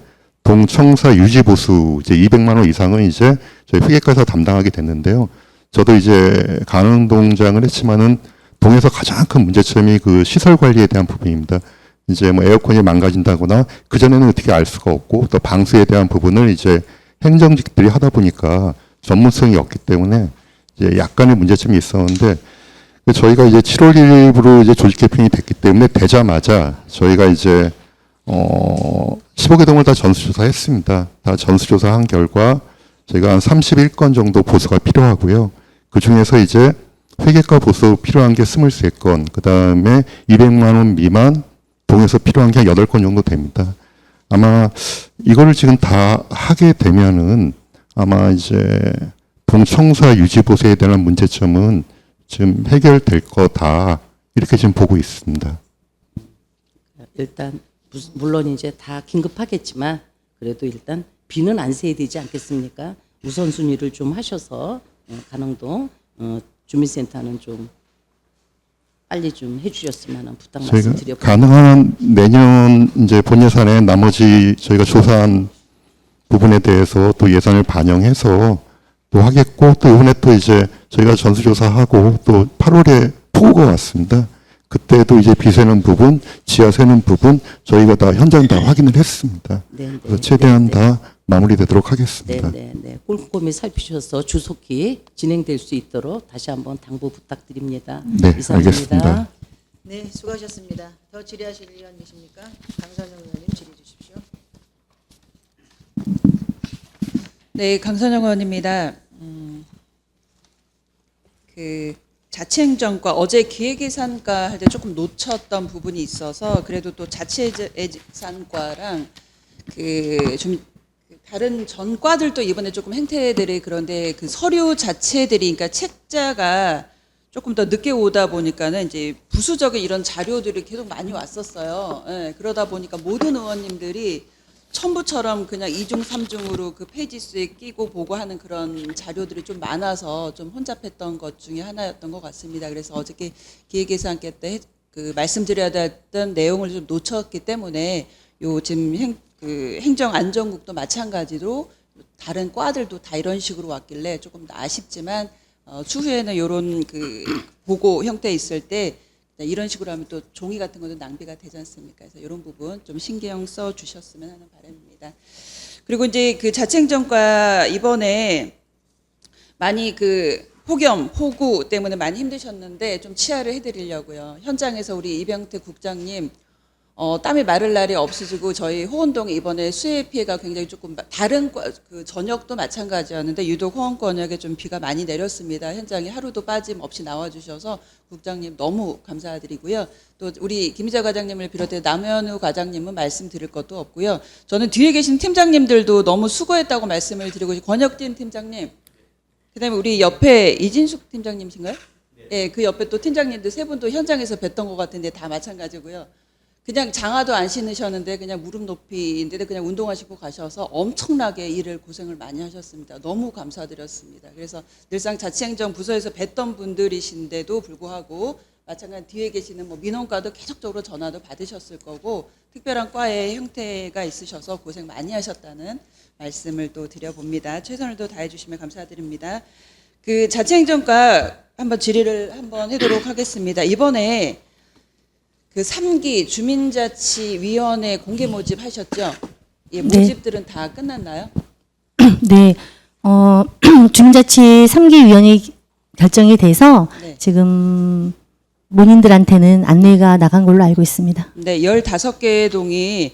동청사 유지 보수 이제 200만 원 이상은 이제 저희 회계과에서 담당하게 됐는데요. 저도 이제 가능동장을 했지만은 동에서 가장 큰 문제점이 그 시설 관리에 대한 부분입니다. 이제 뭐 에어컨이 망가진다거나 그 전에는 어떻게 알 수가 없고 또 방수에 대한 부분을 이제 행정직들이 하다 보니까 전문성이 없기 때문에 이제 약간의 문제점이 있었는데 저희가 이제 7월 1일부로 이제 조직 개편이 됐기 때문에 되자마자 저희가 이제 15개 동을 다 전수조사했습니다. 다 전수조사한 결과 저희가 한 31건 정도 보수가 필요하고요. 그 중에서 이제 회계과 보수 필요한 게 23건, 그 다음에 200만 원 미만 동에서 필요한 게 한 8건 정도 됩니다. 아마 이거를 지금 다 하게 되면은 아마 이제 동청사 유지 보수에 대한 문제점은 지금 해결될 거다 이렇게 지금 보고 있습니다. 일단 물론 이제 다 긴급하겠지만 그래도 일단 비는 안 새야 되지 않겠습니까? 우선순위를 좀 하셔서 가능동 주민센터는 좀 빨리 좀 해주셨으면 하는 부탁 저희가 말씀드려봅니다. 가능한 내년 이제 본 예산에 나머지 저희가 조사한 부분에 대해서 또 예산을 반영해서 또 하겠고, 또 이번에 또 이제 저희가 전수조사하고 또 8월에 폭우가 왔습니다. 그때도 이제 비 새는 부분, 지하 새는 부분 저희가 다 현장 다 확인을 했습니다. 네, 그래서 최대한 다 마무리되도록 하겠습니다. 네. 꼼꼼히 살피셔서 주속히 진행될 수 있도록 다시 한번 당부 부탁드립니다. 네, 이상입니다. 알겠습니다. 네, 수고하셨습니다. 더 질의하실 의원 계십니까? 강선영 의원님 질의 주십시오. 네, 강선영 의원입니다. 그 자치행정과 어제 기획예산과 할 때 조금 놓쳤던 부분이 있어서 그래도 또 자치예산과랑 그 좀 다른 전과들도 이번에 조금 행태들이 그런데 그 서류 자체들이 그러니까 책자가 조금 더 늦게 오다 보니까는 이제 부수적인 이런 자료들이 계속 많이 왔었어요. 예, 그러다 보니까 모든 의원님들이 첨부처럼 그냥 2중, 3중으로 그 페이지 수에 끼고 보고 하는 그런 자료들이 좀 많아서 좀 혼잡했던 것 중에 하나였던 것 같습니다. 그래서 어저께 기획예산회 때 그 말씀드려야 했던 내용을 좀 놓쳤기 때문에 요 지금 행정안전국도 마찬가지로 다른 과들도 다 이런 식으로 왔길래 조금 아쉽지만 추후에는 이런 그 보고 형태 있을 때 이런 식으로 하면 또 종이 같은 것도 낭비가 되지 않습니까? 그래서 이런 부분 좀 신경 써 주셨으면 하는 바람입니다. 그리고 이제 그 자치행정과 이번에 많이 그 폭염, 폭우 때문에 많이 힘드셨는데 좀 치하를 해드리려고요. 현장에서 우리 이병태 국장님 땀이 마를 날이 없으시고 저희 호원동에 이번에 수해 피해가 굉장히 조금 다른 그 전역도 마찬가지였는데 유독 호원권역에 좀 비가 많이 내렸습니다. 현장에 하루도 빠짐없이 나와주셔서 국장님 너무 감사드리고요. 또 우리 김희자 과장님을 비롯해 남현우 과장님은 말씀드릴 것도 없고요. 저는 뒤에 계신 팀장님들도 너무 수고했다고 말씀을 드리고 권혁진 팀장님, 그다음에 우리 옆에 이진숙 팀장님이신가요? 네, 그 옆에 또 팀장님들 세 분도 현장에서 뵀던 것 같은데 다 마찬가지고요. 그냥 장화도 안 신으셨는데 그냥 무릎 높이인데 그냥 운동하시고 가셔서 엄청나게 일을 고생을 많이 하셨습니다. 너무 감사드렸습니다. 그래서 늘상 자치행정 부서에서 뵀던 분들이신데도 불구하고 마찬가지 뒤에 계시는 뭐 민원과도 계속적으로 전화도 받으셨을 거고 특별한 과의 형태가 있으셔서 고생 많이 하셨다는 말씀을 또 드려봅니다. 최선을 또 다해 주시면 감사드립니다. 그 자치행정과 한번 질의를 한번 하도록 하겠습니다. 이번에 그 3기 주민자치위원회 공개 모집 하셨죠? 예, 모집들은 다 끝났나요? 네, 주민자치 3기 위원회 결정이 돼서 네. 지금 본인들한테는 안내가 나간 걸로 알고 있습니다. 네, 15개 동이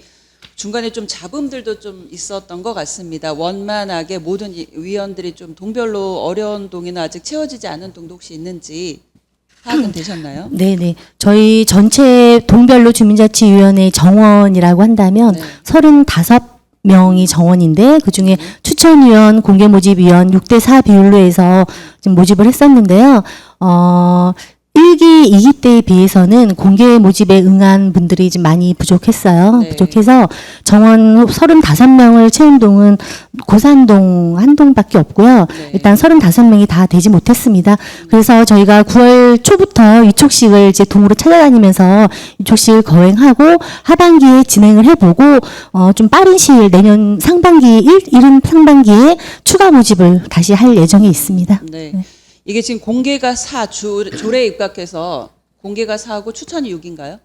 중간에 좀 잡음들도 좀 있었던 것 같습니다. 원만하게 모든 위원들이 좀 동별로 어려운 동이나 아직 채워지지 않은 동도 혹시 있는지 파악은 되셨나요? 네네. 저희 전체 동별로 주민자치위원회 정원이라고 한다면 네. 35명이 정원인데 그중에 추천위원, 공개모집위원 6대4 비율로 해서 지금 모집을 했었는데요. 1기, 2기 때에 비해서는 공개 모집에 응한 분들이 좀 많이 부족했어요. 네. 부족해서 정원 35명을 채운 동은 고산동 한 동밖에 없고요. 네. 일단 35명이 다 되지 못했습니다. 그래서 저희가 9월 초부터 위촉식을 이제 동으로 찾아다니면서 위촉식을 거행하고 하반기에 진행을 해보고 좀 빠른 시일 내년 상반기 이른 상반기에 추가 모집을 다시 할 예정이 있습니다. 네. 이게 지금 공개가 4, 조례에 입각해서 공개가 4하고 추천이 6인가요?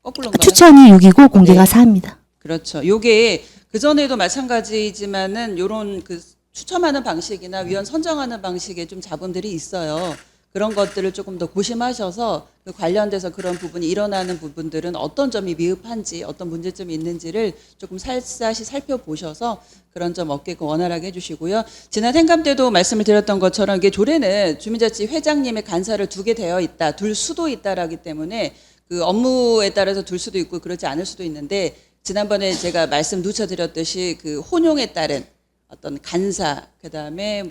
거꾸로인가요? 추천이 6이고 공개가 네. 4입니다. 그렇죠. 요게 그전에도 마찬가지지만은 요런 그 추첨하는 방식이나 위원 선정하는 방식에 좀 잡음들이 있어요. 그런 것들을 조금 더 고심하셔서 그 관련돼서 그런 부분이 일어나는 부분들은 어떤 점이 미흡한지 어떤 문제점이 있는지를 조금 샅샅이 살펴보셔서 그런 점 없게끔 원활하게 해주시고요. 지난 행감 때도 말씀을 드렸던 것처럼 이게 조례는 주민자치 회장님의 간사를 두게 되어 있다, 둘 수도 있다라기 때문에 그 업무에 따라서 둘 수도 있고 그렇지 않을 수도 있는데 지난번에 제가 말씀 누춰드렸듯이 그 혼용에 따른 어떤 간사, 그다음에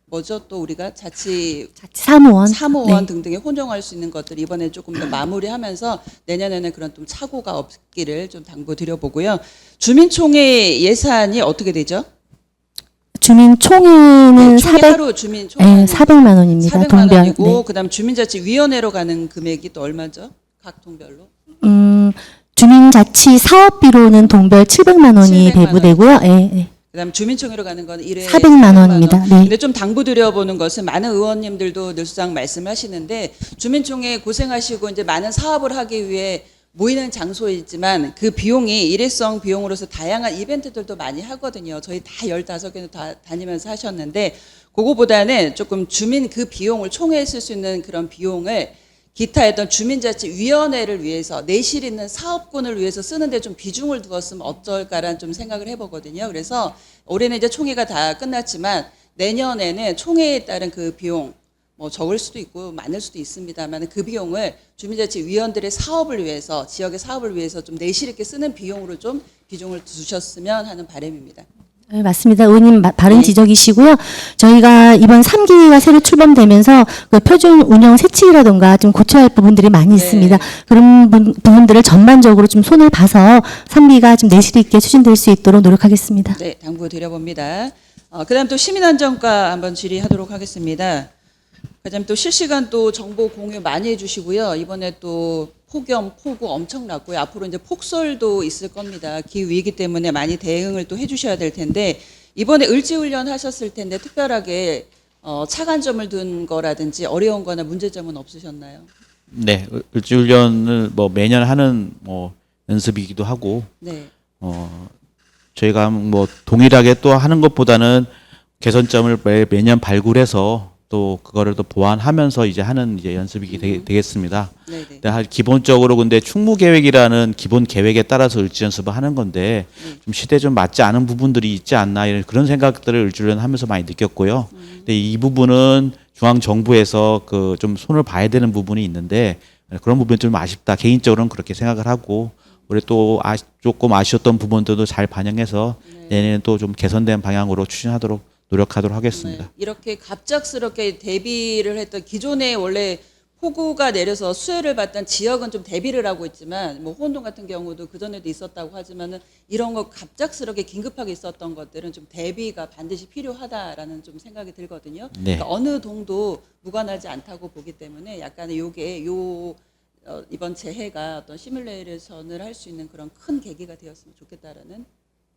뭐죠 또 우리가 사무원. 사무원 네. 등등에 혼용할 수 있는 것들 이번에 조금 더 마무리하면서 내년에는 그런 좀 착오가 없기를 좀 당부드려보고요. 주민총회 예산이 어떻게 되죠? 주민 총회는 네, 총회 400, 하루 주민 총회 네, 400만 원입니다. 400만 동별. 원이고 네. 그다음 주민자치위원회로 가는 금액이 또 얼마죠? 각 동별로? 주민자치 사업비로는 동별 700만 원이 700만 배부되고요. 예, 예. 그다음 주민총회로 가는 건 1회 400만 원입니다. 네. 근데 좀 당부드려보는 것은 많은 의원님들도 늘수장 말씀하시는데 주민총회 고생하시고 이제 많은 사업을 하기 위해 모이는 장소이지만 그 비용이 일회성 비용으로서 다양한 이벤트들도 많이 하거든요. 저희 다 15개는 다 다니면서 하셨는데 그거보다는 조금 주민 그 비용을 총회에 쓸 수 있는 그런 비용을 기타 어떤 주민자치위원회를 위해서 내실 있는 사업군을 위해서 쓰는데 좀 비중을 두었으면 어떨까라는 좀 생각을 해보거든요. 그래서 올해는 이제 총회가 다 끝났지만 내년에는 총회에 따른 그 비용 뭐 적을 수도 있고 많을 수도 있습니다만 그 비용을 주민자치위원들의 사업을 위해서 지역의 사업을 위해서 좀 내실 있게 쓰는 비용으로 좀 비중을 두셨으면 하는 바람입니다. 네, 맞습니다. 의원님 바른 네. 지적이시고요. 저희가 이번 3기가 새로 출범되면서 그 표준 운영 세칙이라든가 좀 고쳐야 할 부분들이 많이 있습니다. 그런 부분들을 전반적으로 좀 손을 봐서 3기가 좀 내실 있게 추진될 수 있도록 노력하겠습니다. 네, 당부드려봅니다. 그다음 또 시민안전과 한번 질의하도록 하겠습니다. 그다음 또 실시간 또 정보 공유 많이 해주시고요. 이번에 또 폭염, 폭우 엄청 났고요. 앞으로 이제 폭설도 있을 겁니다. 기후 위기 때문에 많이 대응을 또 해주셔야 될 텐데 이번에 을지훈련 하셨을 텐데 특별하게 차관점을 둔 거라든지 어려운 거나 문제점은 없으셨나요? 네, 을지훈련을 뭐 매년 하는 뭐 연습이기도 하고 네. 저희가 뭐 동일하게 또 하는 것보다는 개선점을 매년 발굴해서 또 그거를 또 보완하면서 이제 하는 이제 연습이 되겠습니다. 네네. 근데 기본적으로 근데 충무 계획이라는 기본 계획에 따라서 을지 연습을 하는 건데 좀 시대에 좀 맞지 않은 부분들이 있지 않나 이런 그런 생각들을 을지훈련 하면서 많이 느꼈고요. 근데 이 부분은 중앙 정부에서 그 좀 손을 봐야 되는 부분이 있는데 그런 부분이 좀 아쉽다. 개인적으로는 그렇게 생각을 하고 올해 또 조금 아쉬웠던 부분들도 잘 반영해서 내년에 또 좀 개선된 방향으로 추진하도록 노력하도록 하겠습니다. 네, 이렇게 갑작스럽게 대비를 했던 기존에 원래 폭우가 내려서 수해를 받던 지역은 좀 대비를 하고 있지만 뭐 호원동 같은 경우도 그 전에도 있었다고 하지만은 이런 거 갑작스럽게 긴급하게 있었던 것들은 좀 대비가 반드시 필요하다라는 좀 생각이 들거든요. 네. 그러니까 어느 동도 무관하지 않다고 보기 때문에 약간의 요게 이번 재해가 어떤 시뮬레이션을 할 수 있는 그런 큰 계기가 되었으면 좋겠다라는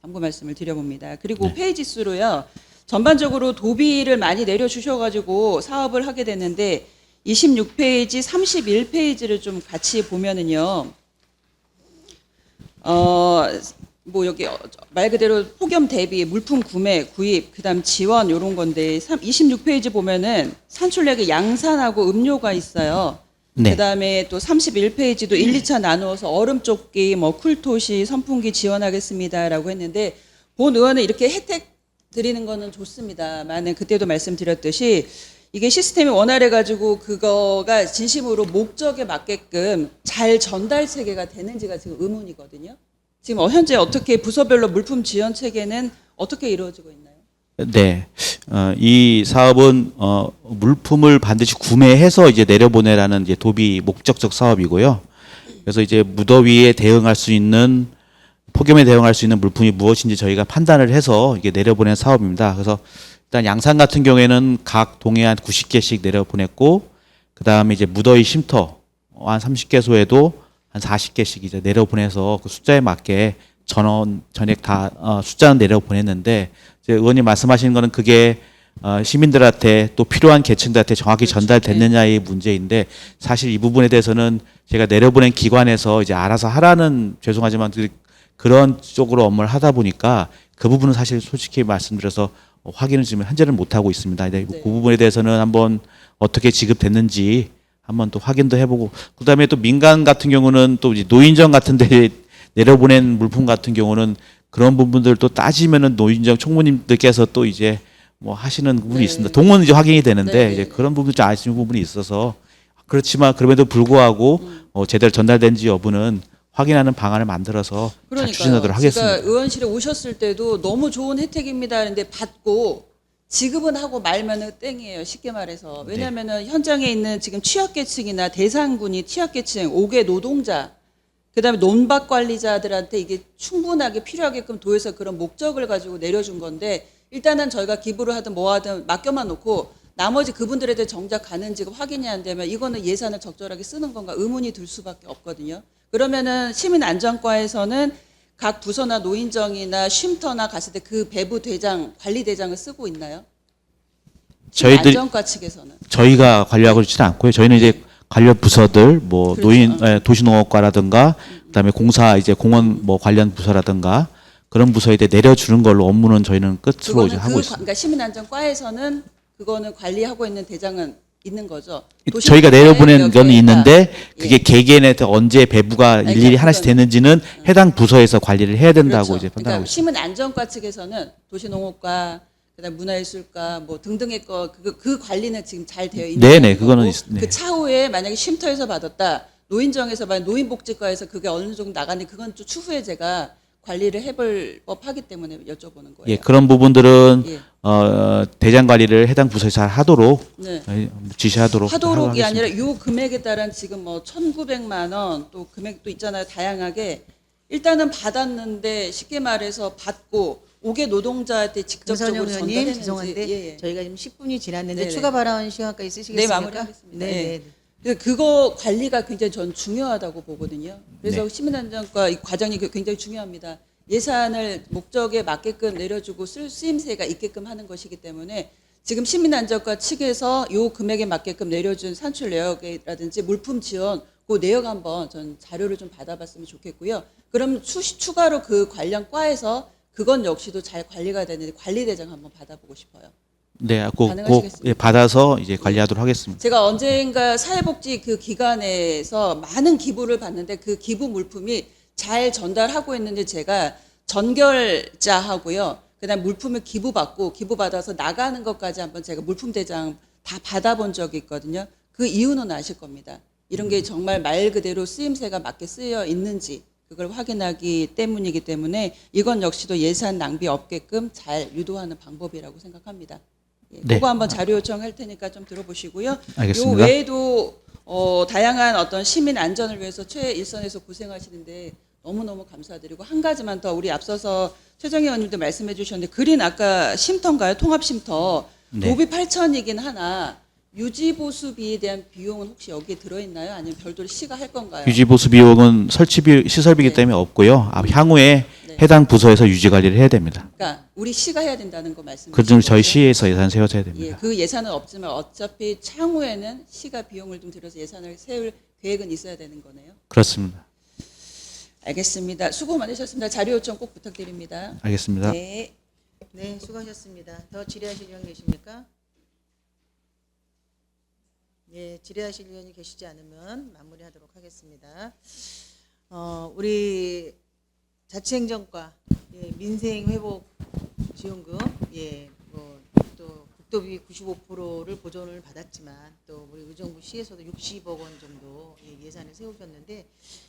당부 말씀을 드려봅니다. 그리고 네. 페이지 수로요. 전반적으로 도비를 많이 내려주셔가지고 사업을 하게 됐는데 26페이지, 31페이지를 좀 같이 보면은요. 뭐 여기 말 그대로 폭염 대비, 물품 구매, 구입, 그다음 지원 이런 건데 26페이지 보면은 산출액의 양산하고 음료가 있어요. 네. 그다음에 또 31페이지도 1, 2차 나누어서 얼음 조끼, 뭐 쿨토시, 선풍기 지원하겠습니다라고 했는데 본 의원은 이렇게 혜택 드리는 거는 좋습니다만은 그때도 말씀드렸듯이 이게 시스템이 원활해가지고 그거가 진심으로 목적에 맞게끔 잘 전달 체계가 되는지가 지금 의문이거든요. 지금 현재 어떻게 부서별로 물품 지원 체계는 어떻게 이루어지고 있나요? 네, 이 사업은 물품을 반드시 구매해서 이제 내려보내라는 이제 도비 목적적 사업이고요. 그래서 이제 무더위에 대응할 수 있는 폭염에 대응할 수 있는 물품이 무엇인지 저희가 판단을 해서 이게 내려보낸 사업입니다. 그래서 일단 양산 같은 경우에는 각 동에 한 90개씩 내려보냈고, 그 다음에 이제 무더위 쉼터 한 30개소에도 한 40개씩 이제 내려보내서 그 숫자에 맞게 전액 다 숫자는 내려보냈는데, 이제 의원님 말씀하시는 거는 그게 시민들한테 또 필요한 계층들한테 정확히 전달됐느냐의 문제인데, 사실 이 부분에 대해서는 제가 내려보낸 기관에서 이제 알아서 하라는, 죄송하지만 그런 쪽으로 업무를 하다 보니까 그 부분은 사실 솔직히 말씀드려서 확인을 지금 현재는 못 하고 있습니다. 네. 그 부분에 대해서는 한번 어떻게 지급됐는지 한번 또 확인도 해보고, 그다음에 또 민간 같은 경우는 또 이제 노인정 같은데 내려보낸 물품 같은 경우는 그런 부분들 또 따지면은 노인정 총무님들께서 또 이제 뭐 하시는 부분이 있습니다. 동원 이제 확인이 되는데 이제 그런 부분 좀 아시는 부분이 있어서, 그렇지만 그럼에도 불구하고 제대로 전달된지 여부는 확인하는 방안을 만들어서 잘 추진하도록 하겠습니다. 제가 의원실에 오셨을 때도 너무 좋은 혜택입니다 하는데 받고 지급은 하고 말면은 땡이에요. 쉽게 말해서. 왜냐면은 현장에 있는 지금 취약계층이나 대상군이 취약계층, 5개 노동자, 그다음에 논밭 관리자들한테 이게 충분하게 필요하게끔 도에서 그런 목적을 가지고 내려준 건데 일단은 저희가 기부를 하든 뭐 하든 맡겨만 놓고 나머지 그분들에 대해 정작 가는지가 확인이 안 되면 이거는 예산을 적절하게 쓰는 건가 의문이 들 수밖에 없거든요. 그러면은 시민안전과에서는 각 부서나 노인정이나 쉼터나 갔을 때 그 배부 대장, 관리 대장을 쓰고 있나요? 저희들 안전과 측에서는. 저희가 관리하고 있지는 않고요. 저희는 이제 관련 부서들 뭐 그렇죠. 노인 도시농업과라든가 그다음에 공사 이제 공원 뭐 관련 부서라든가 그런 부서에 대해 내려주는 걸로 업무는 저희는 끝으로 이제 하고 있습니다. 그러니까 시민안전과에서는 그거는 관리하고 있는 대장은 있는 거죠. 저희가 내려보낸 건 여기에 있는데 예. 그게 개개인한테 언제 배부가 그러니까 일일이 하나씩 그거는. 되는지는 해당 부서에서 관리를 해야 된다고 그렇죠. 이제 판단하고 그러니까 있습니다. 시민안전과 측에서는 도시농업과 그다음 문화예술과 뭐 등등의 그 관리는 지금 잘 되어 있는 네네, 거고, 그거는 네. 그 차후에 만약에 쉼터에서 받았다 노인정에서 받은 노인복지과에서 그게 어느 정도 나가는데 그건 좀 추후에 제가 관리를 해볼 법하기 때문에 여쭤보는 거예요. 예, 그런 부분들은 예. 대장 관리를 해당 부서에서 잘 하도록 네. 지시하도록 하도록이 하겠습니다. 아니라 요 금액에 따른 지금 뭐 1,900만 원 또 금액도 있잖아요. 다양하게 일단은 받았는데 쉽게 말해서 받고 5개 노동자한테 직접적으로 김선영 의원님 전달했는지 죄송한데 예. 저희가 지금 10분이 지났는데 네네. 추가 발언 시간까지 네, 쓰시겠습니까? 마무리하겠습니다. 네. 예. 네. 그래서 그거 관리가 굉장히 전 중요하다고 보거든요. 그래서 네. 시민안전과 이 과정이 굉장히 중요합니다. 예산을 목적에 맞게끔 내려주고 쓰임새가 있게끔 하는 것이기 때문에 지금 시민안전과 측에서 요 금액에 맞게끔 내려준 산출 내역이라든지 물품 지원 그 내역 한번 전 자료를 좀 받아봤으면 좋겠고요. 그럼 추가로 그 관련 과에서 그건 역시도 잘 관리가 되는지 관리 대장 한번 받아보고 싶어요. 네, 가능하시겠습니까? 꼭 받아서 이제 관리하도록 하겠습니다. 제가 언젠가 사회복지 그 기관에서 많은 기부를 받는데 그 기부 물품이 잘 전달하고 있는지 제가 전결자하고요. 그다음 물품을 기부받아서 나가는 것까지 한번 제가 물품 대장 다 받아본 적이 있거든요. 그 이유는 아실 겁니다. 이런 게 정말 말 그대로 쓰임새가 맞게 쓰여 있는지 그걸 확인하기 때문이기 때문에 이건 역시도 예산 낭비 없게끔 잘 유도하는 방법이라고 생각합니다. 예, 네. 그거 한번 자료 요청할 테니까 좀 들어보시고요. 알겠습니다. 요 외에도 다양한 어떤 시민 안전을 위해서 최일선에서 고생하시는데 너무너무 감사드리고 한 가지만 더 우리 앞서서 최정희 의원님도 말씀해 주셨는데 그린 아까 쉼터인가요? 통합쉼터 네. 도비 8천이긴 하나 유지보수비에 대한 비용은 혹시 여기에 들어있나요? 아니면 별도로 시가 할 건가요? 유지보수 비용은 설치비 시설비이기 네. 때문에 없고요. 향후에 네. 해당 부서에서 유지 관리를 해야 됩니다. 그러니까 우리 시가 해야 된다는 거 말씀이시죠? 그중 저희 시에서 예산 세워져야 예, 됩니다. 그 예산은 없지만 어차피 향후에는 시가 비용을 좀 들여서 예산을 세울 계획은 있어야 되는 거네요. 그렇습니다. 알겠습니다. 수고 많으셨습니다. 자료 요청 꼭 부탁드립니다. 알겠습니다. 네. 네, 수고하셨습니다. 더 질의하실 의원 계십니까? 예, 질의하실 의원이 계시지 않으면 마무리하도록 하겠습니다. 우리 자치행정과 예, 민생회복지원금 또 국도비 95%를 보존을 받았지만 또 우리 의정부 시에서도 60억 원 정도 예산을 세우셨는데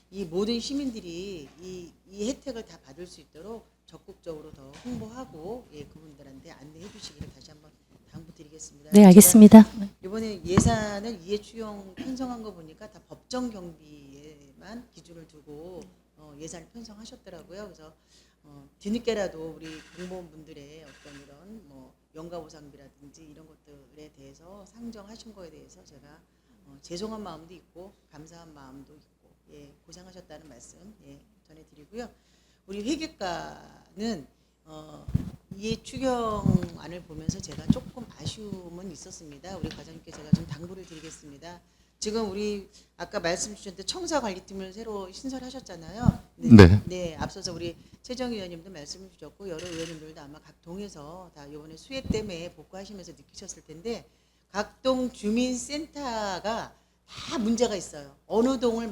이 모든 시민들이 이 혜택을 다 받을 수 있도록 적극적으로 더 홍보하고 그분들한테 안내해 주시기를 다시 한번 당부드리겠습니다. 네, 알겠습니다. 이번에 예산을 이해추경 편성한 거 보니까 다 법정 경비에만 기준을 두고 예산을 편성하셨더라고요. 그래서 뒤늦게라도 우리 공무원분들의 어떤 이런 뭐 연가보상비라든지 이런 것들에 대해서 상정하신 거에 대해서 제가 죄송한 마음도 있고 감사한 마음도 있고 고생하셨다는 말씀 전해드리고요. 우리 회계과는 이해추경안을 보면서 제가 조금 아쉬움은 있었습니다. 우리 과장님께 제가 좀 당부를 드리겠습니다. 지금 우리 아까 말씀 주셨는데 청사관리팀을 새로 신설하셨잖아요. 네. 네, 앞서서 우리 최정 의원님도 말씀 주셨고 여러 의원님들도 아마 각 동에서 다 이번에 수해 때문에 복구하시면서 느끼셨을 텐데 각 동 주민센터가 다 문제가 있어요. 어느 동을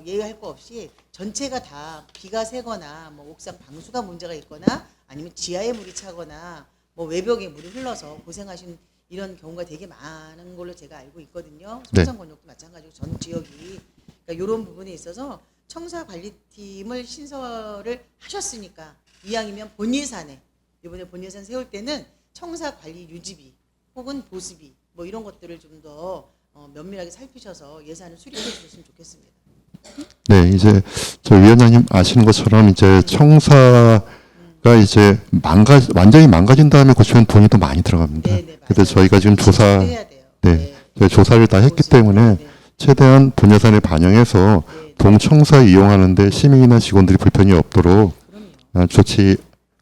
예외할 거 없이 전체가 다 비가 새거나 뭐 옥상 방수가 문제가 있거나 아니면 지하에 물이 차거나 뭐 외벽에 물이 흘러서 고생하신 이런 경우가 되게 많은 걸로 제가 알고 있거든요. 네. 송산권역도 마찬가지고 전 지역이 그러니까 이런 부분에 있어서 청사관리팀을 신설을 하셨으니까 이왕이면 본예산에 이번에 본예산 세울 때는 청사관리 유지비 혹은 보수비 뭐 이런 것들을 좀 더 면밀하게 살피셔서 예산을 수립해 주셨으면 좋겠습니다. 네, 이제 저 위원장님 아시는 것처럼 이제 청사가 이제 완전히 망가진 다음에 고치면 돈이 더 많이 들어갑니다. 네, 그래서 저희가 지금 해야 돼요. 저희 조사를 다 했기 때문에 최대한 본예산에 반영해서 동청사 이용하는데 시민이나 직원들이 불편이 없도록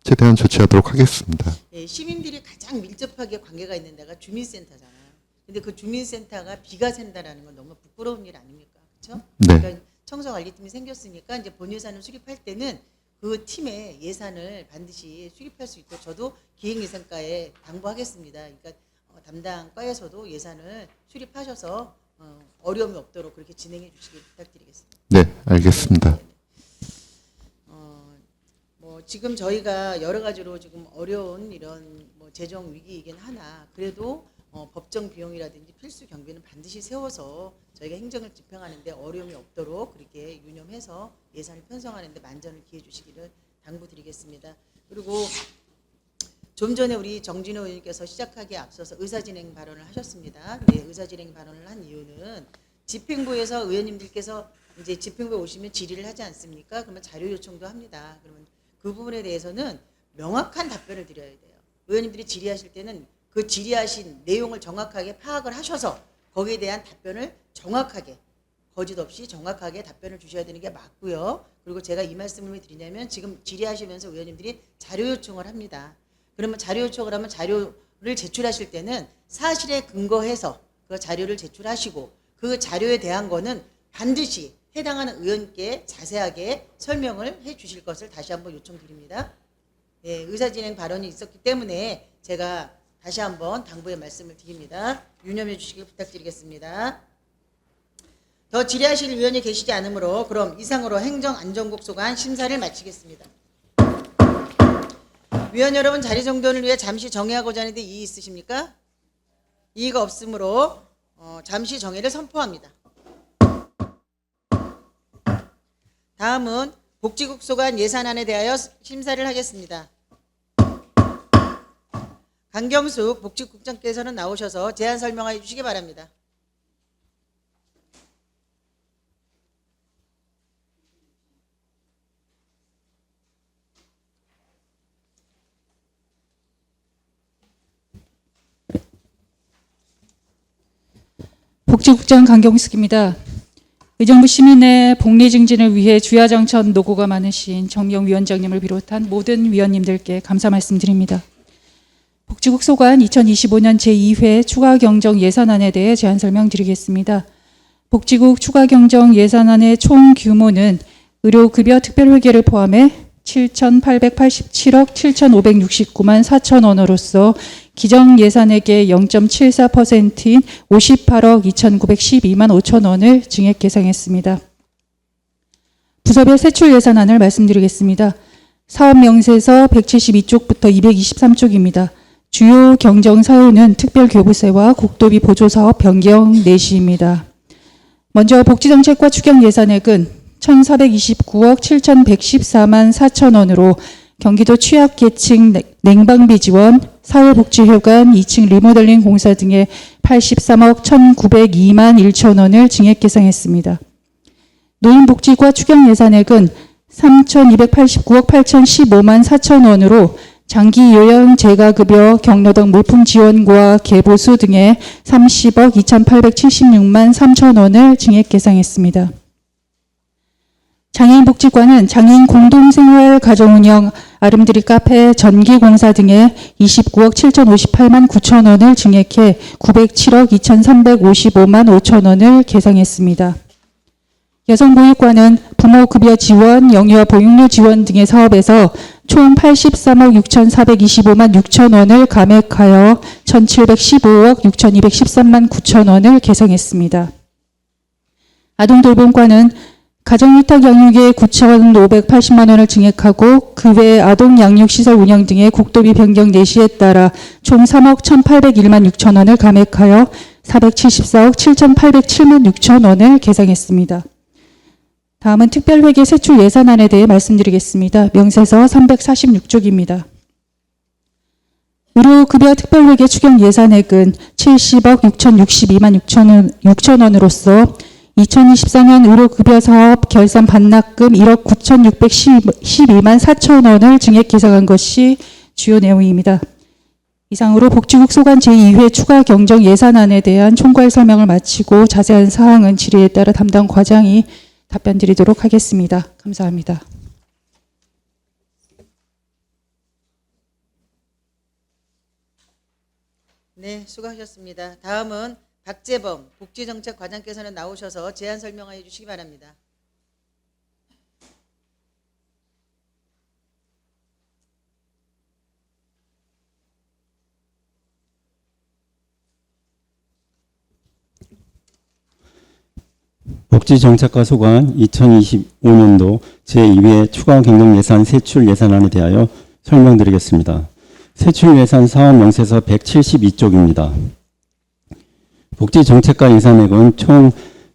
최대한 조치하도록 하겠습니다. 예, 시민들이 가장 밀접하게 관계가 있는 데가 주민센터잖아요. 근데 그 주민센터가 비가 샌다라는 건 너무 부끄러운 일 아닙니까? 그렇죠? 네. 그러니까 청사관리팀이 생겼으니까 이제 본예산을 수립할 때는 그 팀의 예산을 반드시 수립할 수 있도록 저도 기획예산과에 당부하겠습니다. 그러니까 담당 과에서도 예산을 수립하셔서 어려움이 없도록 그렇게 진행해 주시길 부탁드리겠습니다. 네, 알겠습니다. 뭐 지금 저희가 여러 가지로 지금 어려운 이런 뭐 재정 위기이긴 하나 그래도 법정 비용이라든지 필수 경비는 반드시 세워서 저희가 행정을 집행하는데 어려움이 없도록 그렇게 유념해서 예산을 편성하는데 만전을 기해 주시기를 당부드리겠습니다. 그리고 좀 전에 우리 정진호 의원님께서 시작하기에 앞서서 의사진행 발언을 하셨습니다. 네, 의사진행 발언을 한 이유는 집행부에서 의원님들께서 이제 집행부에 오시면 질의를 하지 않습니까? 그러면 자료 요청도 합니다. 그러면 그 부분에 대해서는 명확한 답변을 드려야 돼요. 의원님들이 질의하실 때는 그 질의하신 내용을 정확하게 파악을 하셔서 거기에 대한 답변을 정확하게 거짓 없이 정확하게 답변을 주셔야 되는 게 맞고요. 그리고 제가 이 말씀을 왜 드리냐면 지금 질의하시면서 의원님들이 자료 요청을 합니다. 그러면 자료 요청을 하면 자료를 제출하실 때는 사실에 근거해서 그 자료를 제출하시고 그 자료에 대한 거는 반드시 해당하는 의원께 자세하게 설명을 해 주실 것을 다시 한번 요청드립니다. 예, 의사진행 발언이 있었기 때문에 제가 다시 한번 당부의 말씀을 드립니다. 유념해 주시길 부탁드리겠습니다. 더 질의하실 위원이 계시지 않으므로 그럼 이상으로 행정안전국 소관 심사를 마치겠습니다. 위원 여러분 자리 정돈을 위해 잠시 정회하고자 하는데 이의 있으십니까? 이의가 없으므로 잠시 정회를 선포합니다. 다음은 복지국 소관 예산안에 대하여 심사를 하겠습니다. 강경숙 복지국장께서는 나오셔서 제안 설명해 주시기 바랍니다. 복지국장 강경숙입니다. 의정부 시민의 복리 증진을 위해 주야장천 노고가 많으신 정명 위원장님을 비롯한 모든 위원님들께 감사 말씀드립니다. 복지국 소관 2025년 제2회 추가경정 예산안에 대해 제안 설명드리겠습니다. 복지국 추가경정 예산안의 총 규모는 의료급여 특별회계를 포함해 7,887억 7,569만 4천 원으로서 기정 예산액의 0.74%인 58억 2,912만 5천 원을 증액 계상했습니다. 부서별 세출 예산안을 말씀드리겠습니다. 사업 명세서 172쪽부터 223쪽입니다. 주요 경정 사유는 특별교부세와 국도비 보조사업 변경 내시입니다. 먼저 복지정책과 추경 예산액은 1,429억 7,114만 4천 원으로 경기도 취약계층 냉방비 지원, 사회복지회관 2층 리모델링 공사 등의 83억 1,902만 1천 원을 증액 계상했습니다. 노인복지과 추경 예산액은 3,289억 8,015만 4천 원으로 장기 요양 재가급여, 경로당 물품 지원과 개보수 등의 30억 2,876만 3천 원을 증액 계상했습니다. 장애인복지과는 장애인 공동생활 가정운영, 아름드리 카페, 전기공사 등의 29억 7,058만 9천 원을 증액해 907억 2,355만 5천 원을 계상했습니다. 여성보육과는 부모급여 지원, 영유아 보육료 지원 등의 사업에서 총 83억 6,425만 6천 원을 감액하여 1,715억 6,213만 9천 원을 계상했습니다. 아동돌봄과는 가정위탁 양육에 9,580만 원을 증액하고 그 외 아동양육시설 운영 등의 국도비 변경 내시에 따라 총 3억 1,801만 6천 원을 감액하여 474억 7,807만 6천 원을 계상했습니다. 다음은 특별회계 세출 예산안에 대해 말씀드리겠습니다. 명세서 346쪽입니다. 의료급여 특별회계 추경 예산액은 70억 6,062만 6천원으로서 2024년 의료급여 사업 결산 반납금 1억 9,612만 4천원을 증액 계상한 것이 주요 내용입니다. 이상으로 복지국 소관 제2회 추가 경정 예산안에 대한 총괄 설명을 마치고 자세한 사항은 질의에 따라 담당 과장이 답변 드리도록 하겠습니다. 감사합니다. 네, 수고하셨습니다. 다음은 박재범 복지정책과장께서는 나오셔서 제안 설명해 주시기 바랍니다. 복지정책과 소관 2025년도 제2회 추가 경정 예산 세출 예산안에 대하여 설명드리겠습니다. 세출 예산 사업 명세서 172쪽입니다. 복지정책과 예산액은 총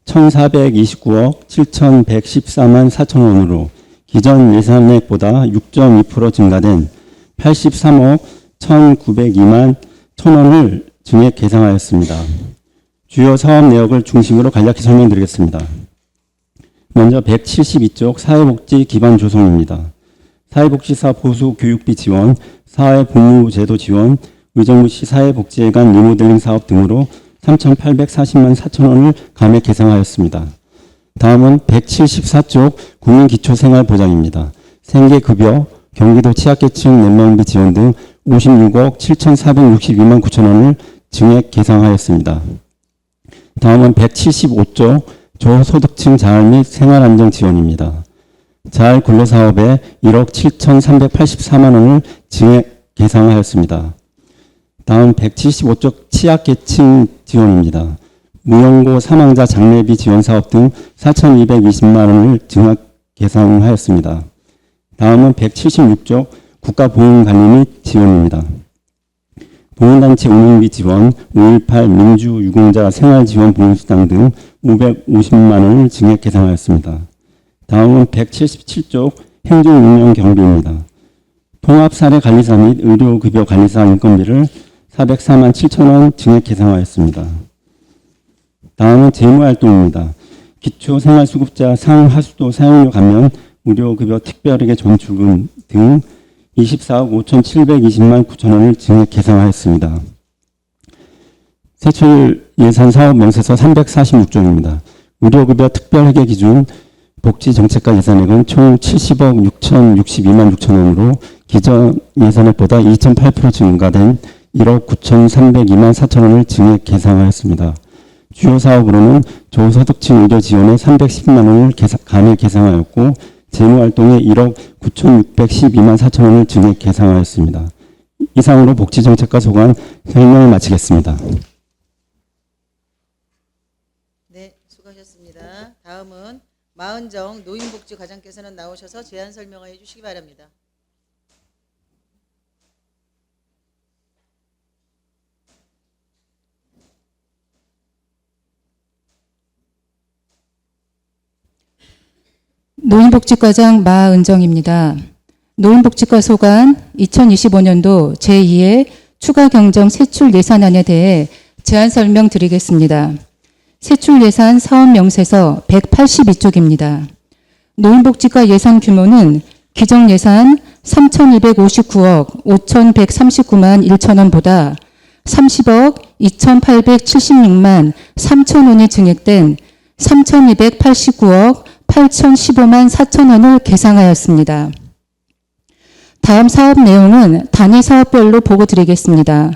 1,429억 7,114만 4천원으로 기존 예산액보다 6.2% 증가된 83억 1,902만 1천원을 증액 계상하였습니다. 주요 사업 내역을 중심으로 간략히 설명드리겠습니다. 먼저 172쪽 사회복지 기반 조성입니다. 사회복지사 보수 교육비 지원, 사회복무제도 지원, 의정부시 사회복지회관 리모델링 사업 등으로 3,840만 4천원을 감액 계상하였습니다. 다음은 174쪽 국민기초생활보장입니다. 생계급여, 경기도 취약계층 난방비 지원 등 56억 7,462만 9천원을 증액 계상하였습니다. 다음은 175조 저소득층 자활 및 생활안정 지원입니다. 자활 근로사업에 1억 7,384만 원을 증액 계상하였습니다. 다음 175조 취약계층 지원입니다. 무연고 사망자 장례비 지원 사업 등 4,220만 원을 증액 계상하였습니다. 다음은 176조 국가보험관리 및 지원입니다. 보훈단체 운영비 지원, 5.18 민주유공자 생활지원보험수당 등 550만 원을 증액 계상하였습니다. 다음은 177조 행정운영경비입니다. 통합사례관리사 및 의료급여관리사 인건비를 404만 7천원 증액 계상하였습니다. 다음은 재무활동입니다. 기초생활수급자 상하수도 사용료 감면, 의료급여 특별하게 전출금 등 24억 5,720만 9천원을 증액 계상하였습니다. 세출 예산 사업 명세서 346조입니다. 의료급여 특별회계 기준 복지정책과 예산액은 총 70억 6,062만 6천원으로 기존 예산액보다 2.8% 증가된 1억 9,302만 4천원을 증액 계상하였습니다. 주요 사업으로는 저소득층 의료 지원에 310만 원을 감액 계상하였고 재무활동에 1억 9,612만 4천원을 증액 계상하였습니다. 이상으로 복지정책과 소관 설명을 마치겠습니다. 네, 수고하셨습니다. 다음은 마은정 노인복지과장께서는 나오셔서 제안 설명해 주시기 바랍니다. 노인복지과장 마은정입니다. 노인복지과 소관 2025년도 제2회 추가 경정 세출 예산안에 대해 제안 설명드리겠습니다. 세출 예산 사업 명세서 182쪽입니다. 노인복지과 예산 규모는 기정 예산 3,259억 5,139만 1천원보다 30억 2,876만 3천원이 증액된 3,289억 8,015만 4천원을 계상하였습니다. 다음 사업 내용은 단위 사업별로 보고 드리겠습니다.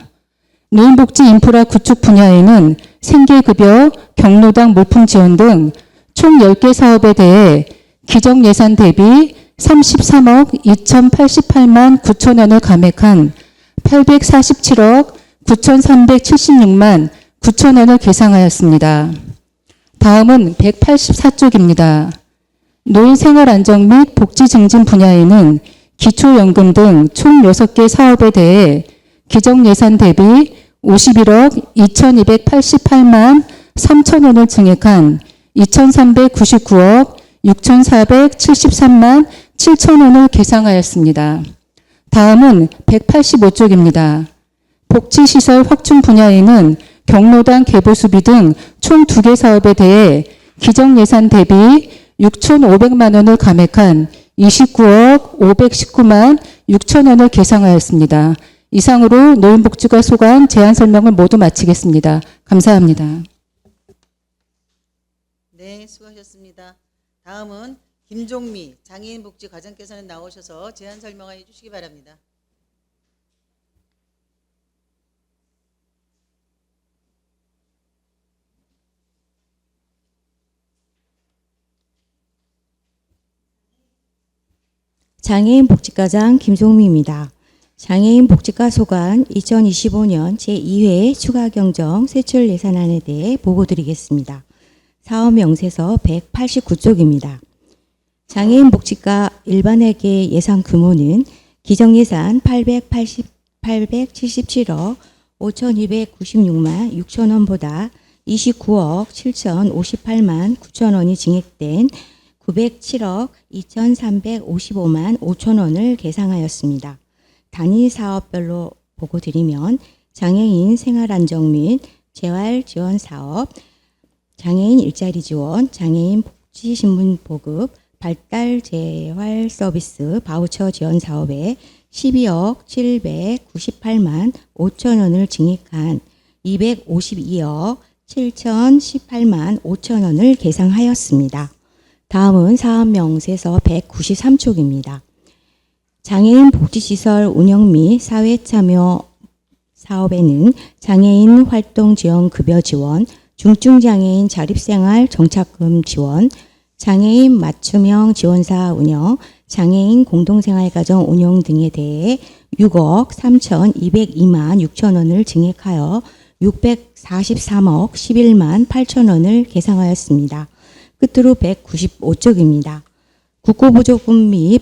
노인복지 인프라 구축 분야에는 생계급여, 경로당 물품 지원 등 총 10개 사업에 대해 기정 예산 대비 33억 2,088만 9천원을 감액한 847억 9,376만 9천원을 계상하였습니다. 다음은 184쪽입니다. 노인생활안정 및 복지증진 분야에는 기초연금 등 총 6개 사업에 대해 기정 예산 대비 51억 2,288만 3천원을 증액한 2,399억 6,473만 7천 원을 계상하였습니다. 다음은 185쪽입니다. 복지시설 확충 분야에는 경로당 개보수비 등 총 2개 사업에 대해 기정예산 대비 6,500만 원을 감액한 29억 519만 6천 원을 계상하였습니다. 이상으로 노인복지과 소관 제안 설명을 모두 마치겠습니다. 감사합니다. 네, 수고하셨습니다. 다음은 김종미 장애인복지과장께서는 나오셔서 제안 설명해 주시기 바랍니다. 장애인 복지과장 김송미입니다. 장애인 복지과 소관 2025년 제2회 추가 경정 세출 예산안에 대해 보고드리겠습니다. 사업 명세서 189쪽입니다. 장애인 복지과 일반회계 예산 규모는 기정예산 877억 5,296만 6천 원보다 29억 7,058만 9천 원이 증액된 907억 2,355만 5천 원을 계상하였습니다. 단위 사업별로 보고 드리면 장애인 생활안정 및 재활 지원 사업, 장애인 일자리 지원, 장애인 복지신문 보급, 발달 재활 서비스 바우처 지원 사업에 12억 798만 5천 원을 증액한 252억 7,018만 5천 원을 계상하였습니다. 다음은 사업 명세서 193쪽입니다. 장애인 복지시설 운영 및 사회참여 사업에는 장애인 활동 지원 급여 지원, 중증장애인 자립생활 정착금 지원, 장애인 맞춤형 지원사 운영, 장애인 공동생활가정 운영 등에 대해 6억 3,202만 6천 원을 증액하여 643억 11만 8천 원을 계상하였습니다. 끝으로 195쪽입니다. 국고보조금 및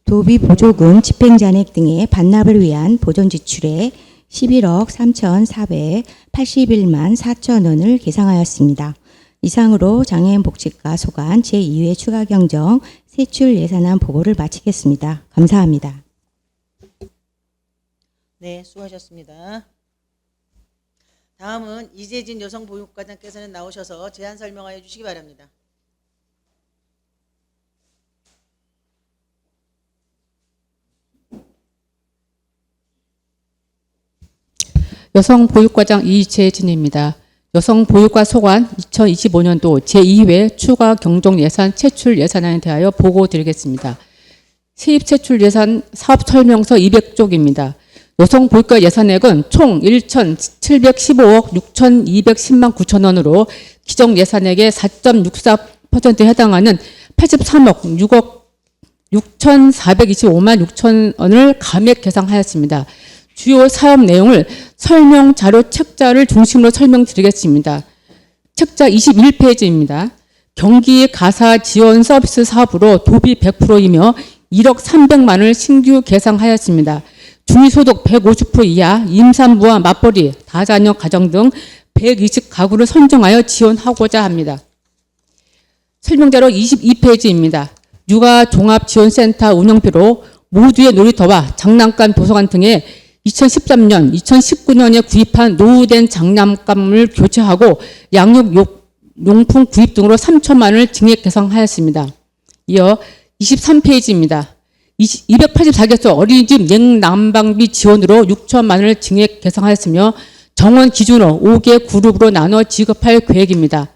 도비보조금 집행잔액 등의 반납을 위한 보존지출에 11억 3,481만 4천 원을 계상하였습니다. 이상으로 장애인 복지과 소관 제2회 추가 경정 세출 예산안 보고를 마치겠습니다. 감사합니다. 네, 수고하셨습니다. 다음은 이재진 여성보육과장께서는 나오셔서 제안 설명하여 주시기 바랍니다. 여성보육과장 이재진입니다. 여성보육과 소관 2025년도 제2회 추가 경정 예산 채출 예산안에 대하여 보고 드리겠습니다. 세입 채출 예산 사업 설명서 200쪽입니다. 여성보육과 예산액은 총 1,715억 6,210만 9천 원으로 기정 예산액의 4.64%에 해당하는 83억 6억 6,425만 6천 원을 감액 계상하였습니다. 주요 사업 내용을 설명 자료 책자를 중심으로 설명드리겠습니다. 책자 21페이지입니다. 경기 가사 지원 서비스 사업으로 도비 100%이며 1억 300만을 신규 계상하였습니다. 중위소득 150% 이하 임산부와 맞벌이, 다자녀 가정 등 120가구를 선정하여 지원하고자 합니다. 설명자료 22페이지입니다. 육아종합지원센터 운영비로 모두의 놀이터와 장난감 도서관 등의 2013년, 2019년에 구입한 노후된 장난감을 교체하고 양육용품 구입 등으로 3천만 원을 증액 계상하였습니다. 이어 23페이지입니다. 284개소 어린이집 냉난방비 지원으로 6천만 원을 증액 계상하였으며 정원 기준으로 5개 그룹으로 나눠 지급할 계획입니다.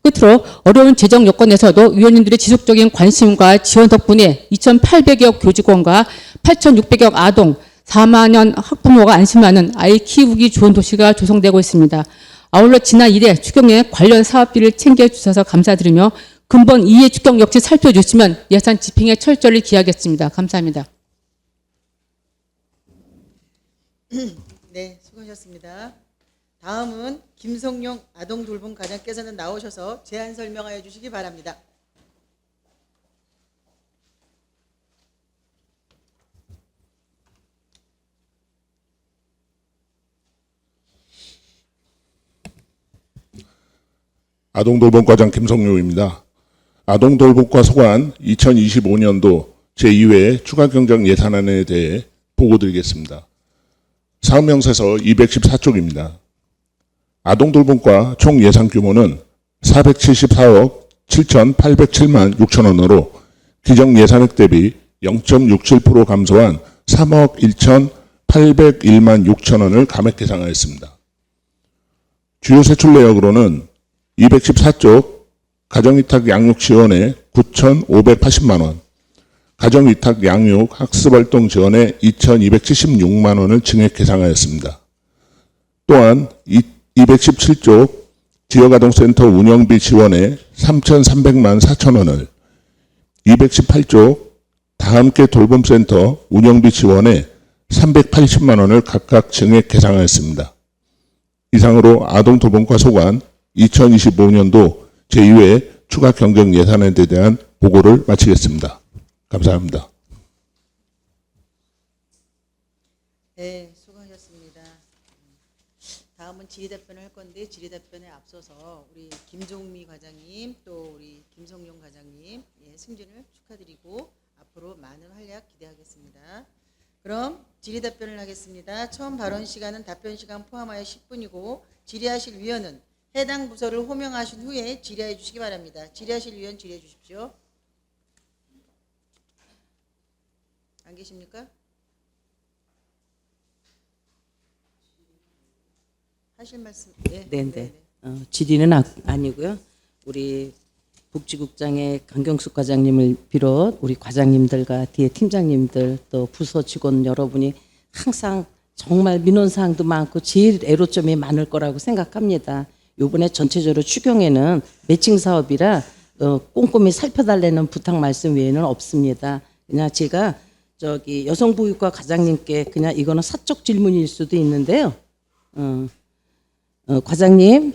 끝으로 어려운 재정 여건에서도 위원님들의 지속적인 관심과 지원 덕분에 2,800여 교직원과 8,600여 아동, 4만여 학부모가 안심하는 아이 키우기 좋은 도시가 조성되고 있습니다. 아울러 지난 1회 추경에 관련 사업비를 챙겨주셔서 감사드리며 근본 2회 추경 역시 살펴주시면 예산 집행에 철저히 기하겠습니다. 감사합니다. 네, 수고하셨습니다. 다음은 김성용 아동돌봄 과장께서는 나오셔서 제안 설명하여 주시기 바랍니다. 아동돌봄과장 김성용입니다. 아동돌봄과 소관 2025년도 제2회 추가 경정 예산안에 대해 보고드리겠습니다. 사업명세서 214쪽입니다. 아동돌봄과 총 예산 규모는 474억 7,807만 6천 원으로 기정 예산액 대비 0.67% 감소한 3억 1,801만 6천 원을 감액 계상하였습니다. 주요 세출 내역으로는 214쪽 가정위탁 양육 지원에 9,580만 원, 가정위탁 양육 학습활동 지원에 2,276만 원을 증액 계상하였습니다. 또한 217쪽 지역아동센터 운영비 지원에 3,300만 4천 원을, 218쪽 다함께 돌봄센터 운영비 지원에 380만 원을 각각 증액 계상하였습니다. 이상으로 아동돌봄과 소관 2025년도 제2회 추가 경정 예산안에 대한 보고를 마치겠습니다. 감사합니다. 네, 수고하셨습니다. 다음은 질의답변을 할 건데 질의답변에 앞서서 우리 김종미 과장님 또 우리 김성용 과장님 승진을 축하드리고 앞으로 많은 활약 기대하겠습니다. 그럼 질의답변을 하겠습니다. 처음 발언 시간은 답변 시간 포함하여 10분이고 질의하실 위원은 해당 부서를 호명하신 후에 질의해 주시기 바랍니다. 질의하실 위원 질의해 주십시오. 안 계십니까? 하실 말씀? 네. 질의는 아니고요. 우리 복지국장의 강경숙 과장님을 비롯 우리 과장님들과 뒤에 팀장님들 또 부서 직원 여러분이 항상 정말 민원사항도 많고 제일 애로점이 많을 거라고 생각합니다. 이번에 전체적으로 추경에는 매칭 사업이라 꼼꼼히 살펴달라는 부탁 말씀 외에는 없습니다. 그냥 제가 저기 여성보육과 과장님께 그냥 이거는 사적 질문일 수도 있는데요. 과장님,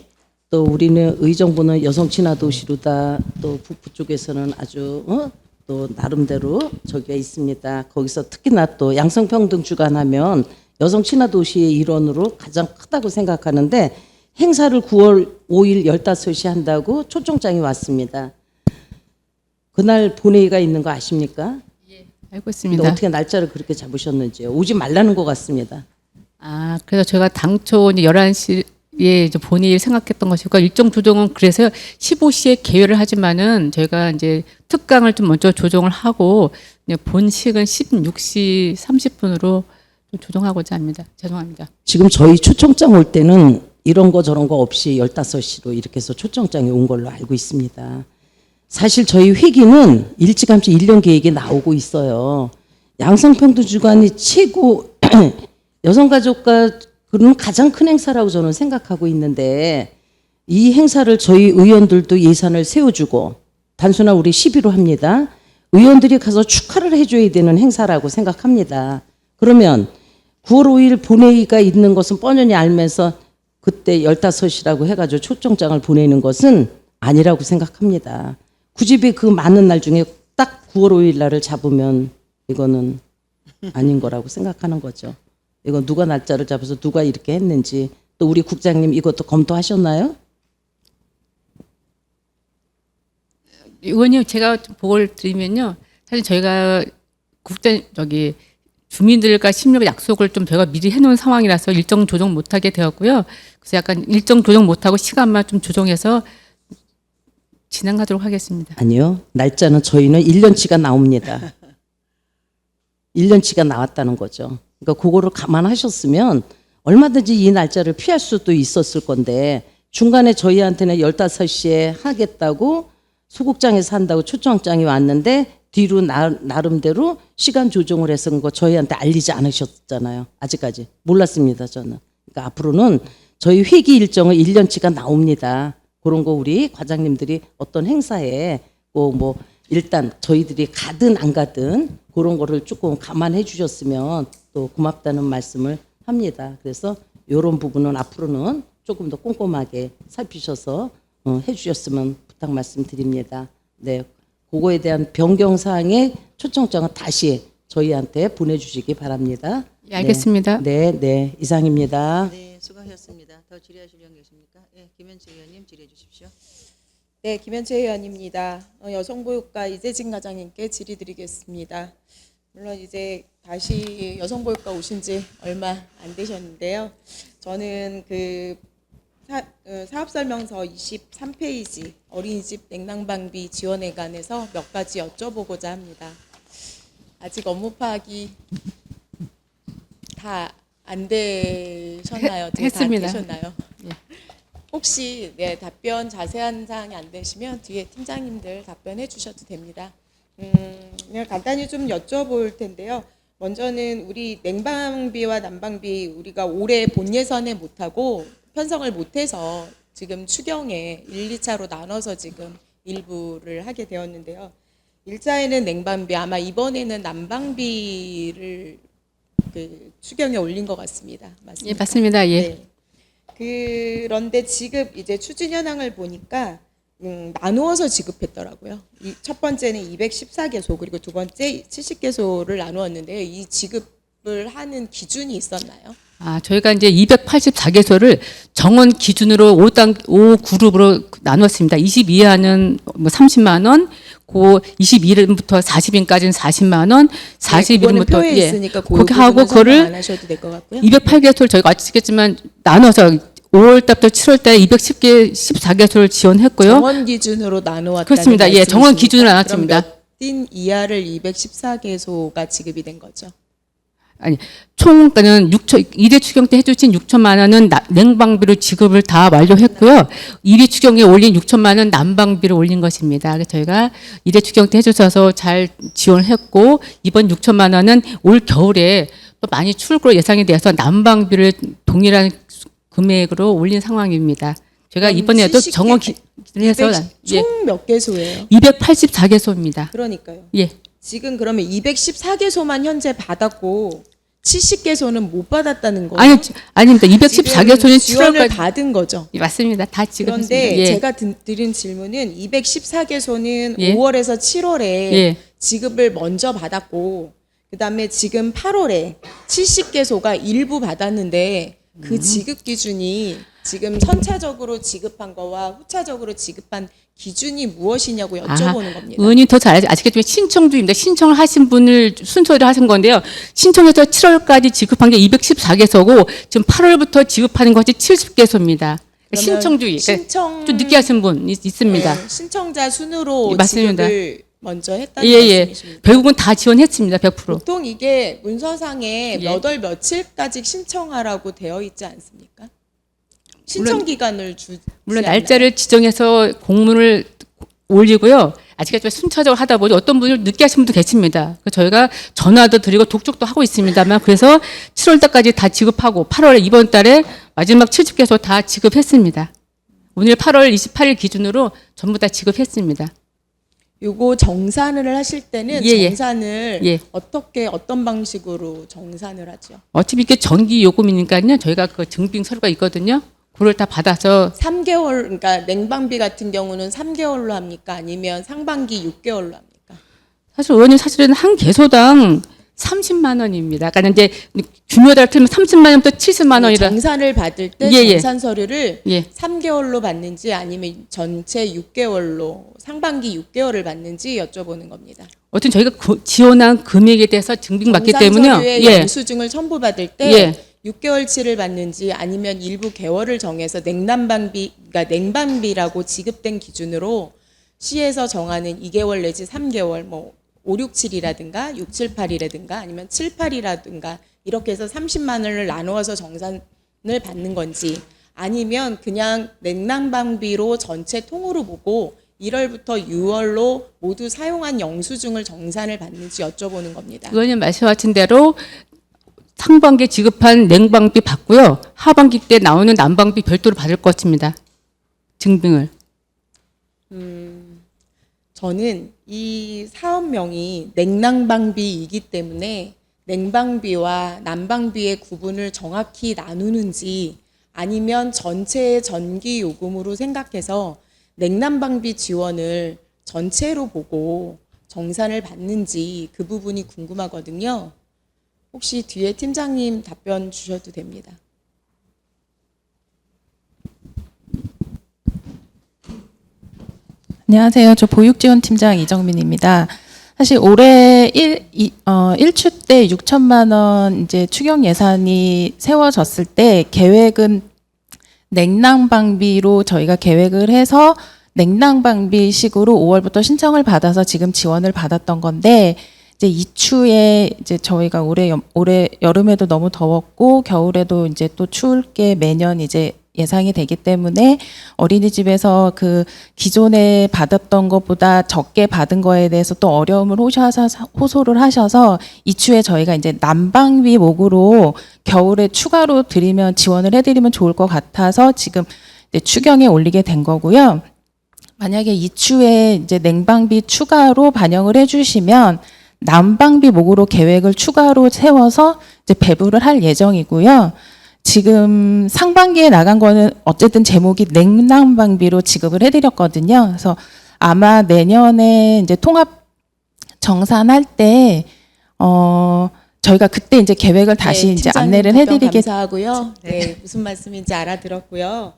또 우리는 의정부는 여성 친화 도시로다. 또 북부 쪽에서는 아주 또 나름대로 저기가 있습니다. 거기서 특히나 또 양성평등 주관하면 여성 친화 도시의 일원으로 가장 크다고 생각하는데 행사를 9월 5일 15시 한다고 초청장이 왔습니다. 그날 본회의가 있는 거 아십니까? 예, 알고 있습니다. 어떻게 날짜를 그렇게 잡으셨는지요? 오지 말라는 것 같습니다. 아, 그래서 제가 당초 이제 11시에 이제 본의를 생각했던 것이고 일정 조정은 그래서 15시에 개회를 하지만은 저희가 이제 특강을 좀 먼저 조정을 하고 이제 본식은 16시 30분으로 좀 조정하고자 합니다. 죄송합니다. 지금 저희 초청장 올 때는 이런 거 저런 거 없이 15시로 이렇게 해서 초청장이 온 걸로 알고 있습니다. 사실 저희 회기는 일찌감치 1년 계획이 나오고 있어요. 양성평등 주관이 최고 여성가족과 그런 가장 큰 행사라고 저는 생각하고 있는데 이 행사를 저희 의원들도 예산을 세워주고 단순한 우리 시비로 합니다. 의원들이 가서 축하를 해줘야 되는 행사라고 생각합니다. 그러면 9월 5일 본회의가 있는 것은 뻔히 알면서 그때 15시라고 해가지고 초청장을 보내는 것은 아니라고 생각합니다. 굳이 그 많은 날 중에 딱 9월 5일 날을 잡으면 이거는 아닌 거라고 생각하는 거죠. 이거 누가 날짜를 잡아서 누가 이렇게 했는지 또 우리 국장님 이것도 검토하셨나요? 의원님 제가 좀 보고를 드리면요. 사실 저희가 주민들과 심력 약속을 좀 저희가 미리 해놓은 상황이라서 일정 조정 못하게 되었고요. 그래서 약간 일정 조정 못하고 시간만 좀 조정해서 진행하도록 하겠습니다. 아니요. 날짜는 저희는 1년치가 나옵니다. 1년치가 나왔다는 거죠. 그러니까 그거를 감안하셨으면 얼마든지 이 날짜를 피할 수도 있었을 건데 중간에 저희한테는 15시에 하겠다고 소극장에서 한다고 초청장이 왔는데 뒤로 나름대로 시간 조정을 해서 그런 거 저희한테 알리지 않으셨잖아요. 아직까지 몰랐습니다. 저는. 그러니까 앞으로는 저희 회기 일정은 1년치가 나옵니다. 그런 거 우리 과장님들이 어떤 행사에 뭐 일단 저희들이 가든 안 가든 그런 거를 조금 감안해 주셨으면 또 고맙다는 말씀을 합니다. 그래서 이런 부분은 앞으로는 조금 더 꼼꼼하게 살피셔서 해 주셨으면 부탁 말씀드립니다. 네, 그거에 대한 변경 사항의 초청장은 다시 저희한테 보내주시기 바랍니다. 예, 알겠습니다. 네, 이상입니다. 네, 수고하셨습니다. 더 질의하실 의원 계십니까? 네, 김현철 의원님 질의해 주십시오. 네, 김현채 의원입니다. 여성보육과 이재진 과장님께 질의드리겠습니다. 물론 이제 다시 여성보육과 오신 지 얼마 안 되셨는데요. 저는 그 사업설명서 23페이지 어린이집 냉난방비 지원에 관해서 몇 가지 여쭤보고자 합니다. 아직 업무 파악이 다 안 되셨나요? 했습니다. 다 되셨나요? 혹시 답변 자세한 사항이 안 되시면 뒤에 팀장님들 답변해 주셔도 됩니다. 그냥 간단히 좀 여쭤볼 텐데요. 먼저는 우리 냉방비와 난방비 우리가 올해 본 예산에 못하고 편성을 못해서 지금 추경에 1, 2차로 나눠서 지금 일부를 하게 되었는데요. 1차에는 냉방비, 아마 이번에는 난방비를 그 추경에 올린 것 같습니다. 맞습니까? 예, 맞습니다. 예. 네. 그런데 지급 이제 추진 현황을 보니까 나누어서 지급했더라고요. 첫 번째는 214개소 그리고 두 번째 70개소를 나누었는데요. 이 지급을 하는 기준이 있었나요? 저희가 이제 284개소를 정원 기준으로 5그룹으로 나눴습니다. 22하는 뭐 30만 원, 고 22일부터 40일까지는 40만 원, 40일부터 표에 있으니까 그렇게 하고 그거를 안 하셔도 될 것 같고요. 208개소를 저희가 아시겠지만 나눠서 5월달부터 7월달에 214개소를 지원했고요. 정원 기준으로 나누었다는 그렇습니다. 예, 정원 말씀이십니까? 기준으로 나눴습니다. 그럼 몇 이하를 214개소가 지급이 된 거죠? 아니, 총, 그러니까는 1회 추경 때 해주신 6천만 원은 냉방비로 지급을 다 완료했고요. 1회 추경에 올린 6천만 원 난방비로 올린 것입니다. 그래서 저희가 1회 추경 때 해주셔서 잘 지원했고, 이번 6천만 원은 올 겨울에 또 많이 추울 거로 예상이 되어서 난방비를 동일한 금액으로 올린 상황입니다. 제가 이번에도 정원 기준을 해서 총 몇 개소예요? 284개소입니다. 그러니까요. 예. 지금 그러면 214개소만 현재 받았고 70개소는 못 받았다는 거예요? 아닙니다. 214개소는 지원을 7월까지 받은 거죠. 예, 맞습니다. 다 지급했습니다. 그런데 예. 제가 드린 질문은 214개소는 예. 5월에서 7월에 예. 지급을 먼저 받았고 그다음에 지금 8월에 70개소가 일부 받았는데 그 지급 기준이 지금 선차적으로 지급한 거와 후차적으로 지급한 기준이 무엇이냐고 여쭤보는 겁니다. 의원님 더 잘 아시겠지만 신청주입니다. 신청을 하신 분을 순서를 하신 건데요. 신청해서 7월까지 지급한 게 214개소고 지금 8월부터 지급하는 것이 70개소입니다. 신청주의. 좀 늦게 하신 분 있습니다. 네, 신청자 순으로 예, 맞습니다. 지급을 먼저 했다는 예. 말씀이십니다. 결국은 다 지원했습니다. 100%. 보통 이게 문서상에 예. 몇 월 며칠까지 신청하라고 되어 있지 않습니까? 신청 기간을 주지 물론 않나요? 날짜를 지정해서 공문을 올리고요. 아직까지 순차적으로 하다 보니 어떤 분을 늦게 하신 분도 계십니다. 그래서 저희가 전화도 드리고 독촉도 하고 있습니다만 그래서 7월 달까지 다 지급하고 8월에 이번 달에 마지막 70개소 다 지급했습니다. 오늘 8월 28일 기준으로 전부 다 지급했습니다. 요거 정산을 하실 때는 예. 정산을 예. 어떤 방식으로 정산을 하죠? 어차피 이게 전기 요금이니까요. 저희가 그 증빙 서류가 있거든요. 그걸 다 받아서 3개월 그러니까 냉방비 같은 경우는 3개월로 합니까? 아니면 상반기 6개월로 합니까? 사실 의원님 사실은 한 개소당 30만 원입니다. 그러니까 이제 규모에 따라 틀리면 30만 원부터 70만 원이라. 정산을 받을 때 예. 정산 서류를 예. 3개월로 받는지 아니면 전체 6개월로 상반기 6개월을 받는지 여쭤보는 겁니다. 어쨌든 저희가 지원한 금액에 대해서 증빙받기 때문에요. 서류에 예. 영수증을 첨부받을 때 예. 6개월치를 받는지 아니면 일부 개월을 정해서 냉난방비, 그러니까 냉방비라고 지급된 기준으로 시에서 정하는 2개월 내지 3개월, 뭐 5, 6, 7이라든가 6, 7, 8이라든가 아니면 7, 8이라든가 이렇게 해서 30만 원을 나누어서 정산을 받는 건지 아니면 그냥 냉난방비로 전체 통으로 보고 1월부터 6월로 모두 사용한 영수증을 정산을 받는지 여쭤보는 겁니다. 의원님 말씀하신 대로 상반기에 지급한 냉방비 받고요. 하반기 때 나오는 난방비 별도로 받을 것입니다. 증빙을. 저는 이 사업명이 냉난방비이기 때문에 냉방비와 난방비의 구분을 정확히 나누는지 아니면 전체의 전기 요금으로 생각해서 냉난방비 지원을 전체로 보고 정산을 받는지 그 부분이 궁금하거든요. 혹시 뒤에 팀장님 답변 주셔도 됩니다. 안녕하세요. 저 보육지원팀장 이정민입니다. 사실 올해 1추 때 6천만 원 이제 추경 예산이 세워졌을 때 계획은 냉난방비로 저희가 계획을 해서 냉난방비식으로 5월부터 신청을 받아서 지금 지원을 받았던 건데 이제 2추에 이제 저희가 올해 여름에도 너무 더웠고 겨울에도 이제 또 추울 게 매년 이제 예상이 되기 때문에 어린이집에서 그 기존에 받았던 것보다 적게 받은 거에 대해서 또 어려움을 호소를 하셔서 2추에 저희가 이제 난방비 목으로 겨울에 추가로 지원을 해드리면 좋을 것 같아서 지금 이제 추경에 올리게 된 거고요. 만약에 2추에 이제 냉방비 추가로 반영을 해주시면 난방비 목으로 계획을 추가로 세워서 이제 배부를 할 예정이고요. 지금 상반기에 나간 거는 어쨌든 제목이 냉난방비로 지급을 해드렸거든요. 그래서 아마 내년에 이제 통합 정산할 때 저희가 그때 이제 계획을 다시 이제 안내를 감사하고요. 네, 무슨 말씀인지 알아들었고요.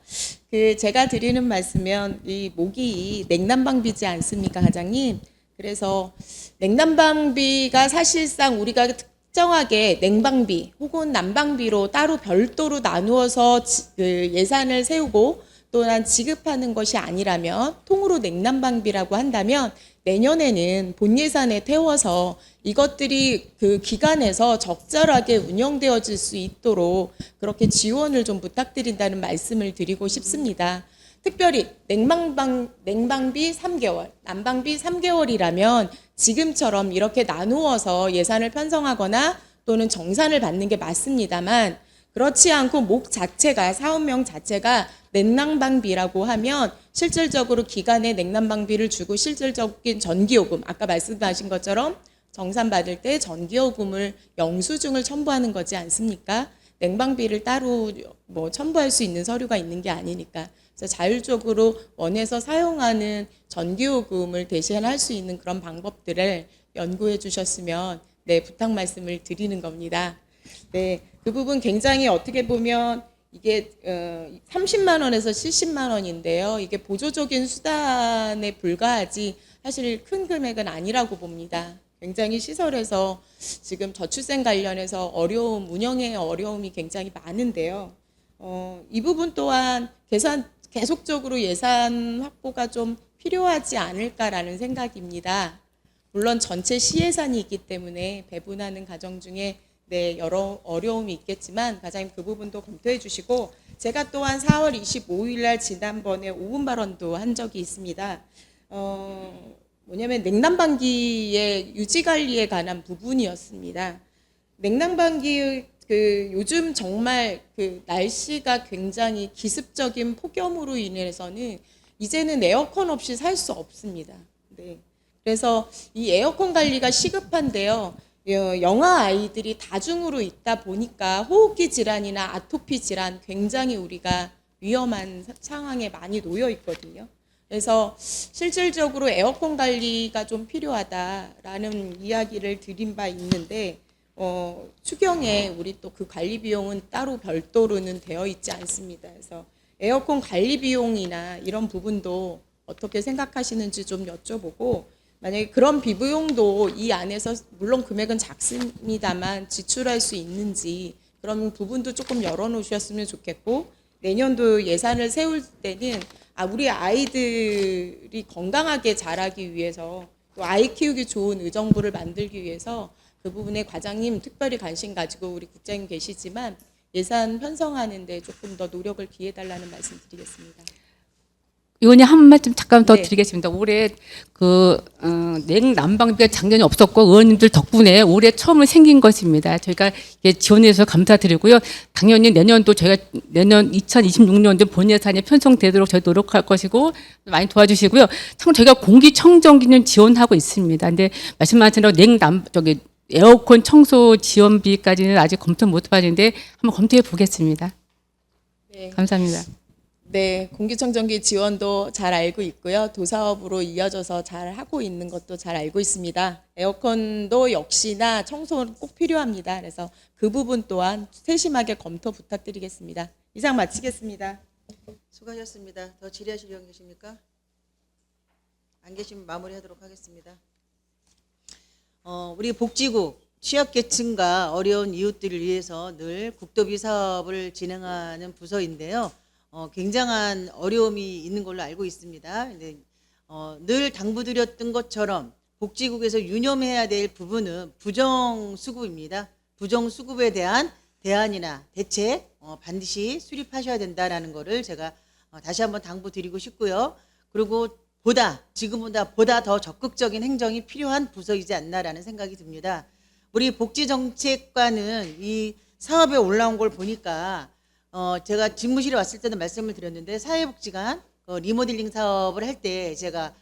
제가 드리는 말씀은 이 목이 냉난방비지 않습니까, 과장님? 그래서 냉난방비가 사실상 우리가 특정하게 냉방비 혹은 난방비로 따로 별도로 나누어서 예산을 세우고 또한 지급하는 것이 아니라면 통으로 냉난방비라고 한다면 내년에는 본 예산에 태워서 이것들이 그 기간에서 적절하게 운영되어질 수 있도록 그렇게 지원을 좀 부탁드린다는 말씀을 드리고 싶습니다. 특별히 냉방비 3개월, 난방비 3개월이라면 지금처럼 이렇게 나누어서 예산을 편성하거나 또는 정산을 받는 게 맞습니다만 그렇지 않고 목 자체가 사업명 자체가 냉난방비라고 하면 실질적으로 기간에 냉난방비를 주고 실질적인 전기요금 아까 말씀하신 것처럼 정산받을 때 전기요금을 영수증을 첨부하는 거지 않습니까? 냉방비를 따로 첨부할 수 있는 서류가 있는 게 아니니까 그래서 자율적으로 원해서 사용하는 전기요금을 대신할 수 있는 그런 방법들을 연구해 주셨으면 부탁 말씀을 드리는 겁니다. 네, 그 부분 굉장히 어떻게 보면 이게 30만 원에서 70만 원인데요. 이게 보조적인 수단에 불과하지 사실 큰 금액은 아니라고 봅니다. 굉장히 시설에서 지금 저출생 관련해서 운영의 어려움이 굉장히 많은데요. 이 부분 또한 계속적으로 예산 확보가 좀 필요하지 않을까라는 생각입니다. 물론 전체 시예산이 있기 때문에 배분하는 과정 중에 여러 어려움이 있겠지만 과장님 그 부분도 검토해 주시고 제가 또한 4월 25일 날 지난번에 5분 발언도 한 적이 있습니다. 뭐냐면 냉난방기의 유지 관리에 관한 부분이었습니다. 냉난방기 요즘 정말 날씨가 굉장히 기습적인 폭염으로 인해서는 이제는 에어컨 없이 살 수 없습니다. 네. 그래서 이 에어컨 관리가 시급한데요. 영아 아이들이 다중으로 있다 보니까 호흡기 질환이나 아토피 질환 굉장히 우리가 위험한 상황에 많이 놓여 있거든요. 그래서 실질적으로 에어컨 관리가 좀 필요하다라는 이야기를 드린 바 있는데 추경에 우리 또 그 관리 비용은 따로 별도로는 되어 있지 않습니다. 그래서 에어컨 관리 비용이나 이런 부분도 어떻게 생각하시는지 좀 여쭤보고 만약에 그런 비비용도 이 안에서 물론 금액은 작습니다만 지출할 수 있는지 그런 부분도 조금 열어놓으셨으면 좋겠고 내년도 예산을 세울 때는 우리 아이들이 건강하게 자라기 위해서 또 아이 키우기 좋은 의정부를 만들기 위해서 그 부분에 과장님 특별히 관심 가지고 우리 국장님 계시지만 예산 편성하는 데 조금 더 노력을 기해달라는 말씀 드리겠습니다. 의원님 한 말씀 잠깐 더 드리겠습니다. 올해 냉난방비가 작년에 없었고 의원님들 덕분에 올해 처음 생긴 것입니다. 저희가 지원해서 감사드리고요. 당연히 내년도 저희가 내년 2026년도 본 예산이 편성되도록 저희 노력할 것이고 많이 도와주시고요. 참 저희가 공기청정기는 지원하고 있습니다. 근데 말씀하신 대로 에어컨 청소 지원비까지는 아직 검토 못 해봤는데 한번 검토해 보겠습니다. 네. 감사합니다. 네, 공기청정기 지원도 잘 알고 있고요. 도사업으로 이어져서 잘 하고 있는 것도 잘 알고 있습니다. 에어컨도 역시나 청소는 꼭 필요합니다. 그래서 그 부분 또한 세심하게 검토 부탁드리겠습니다. 이상 마치겠습니다. 수고하셨습니다. 더 질의하실 의원 계십니까? 안 계시면 마무리하도록 하겠습니다. 우리 복지국 취약계층과 어려운 이웃들을 위해서 늘 국도비 사업을 진행하는 부서인데요. 굉장한 어려움이 있는 걸로 알고 있습니다. 근데 늘 당부드렸던 것처럼 복지국에서 유념해야 될 부분은 부정수급입니다. 부정수급에 대한 대안이나 대책 반드시 수립하셔야 된다라는 거를 제가 다시 한번 당부드리고 싶고요. 그리고 지금보다 보다 더 적극적인 행정이 필요한 부서이지 않나라는 생각이 듭니다. 우리 복지정책과는 이 사업에 올라온 걸 보니까 제가 집무실에 왔을 때도 말씀을 드렸는데 사회복지관 리모델링 사업을 할 때 제가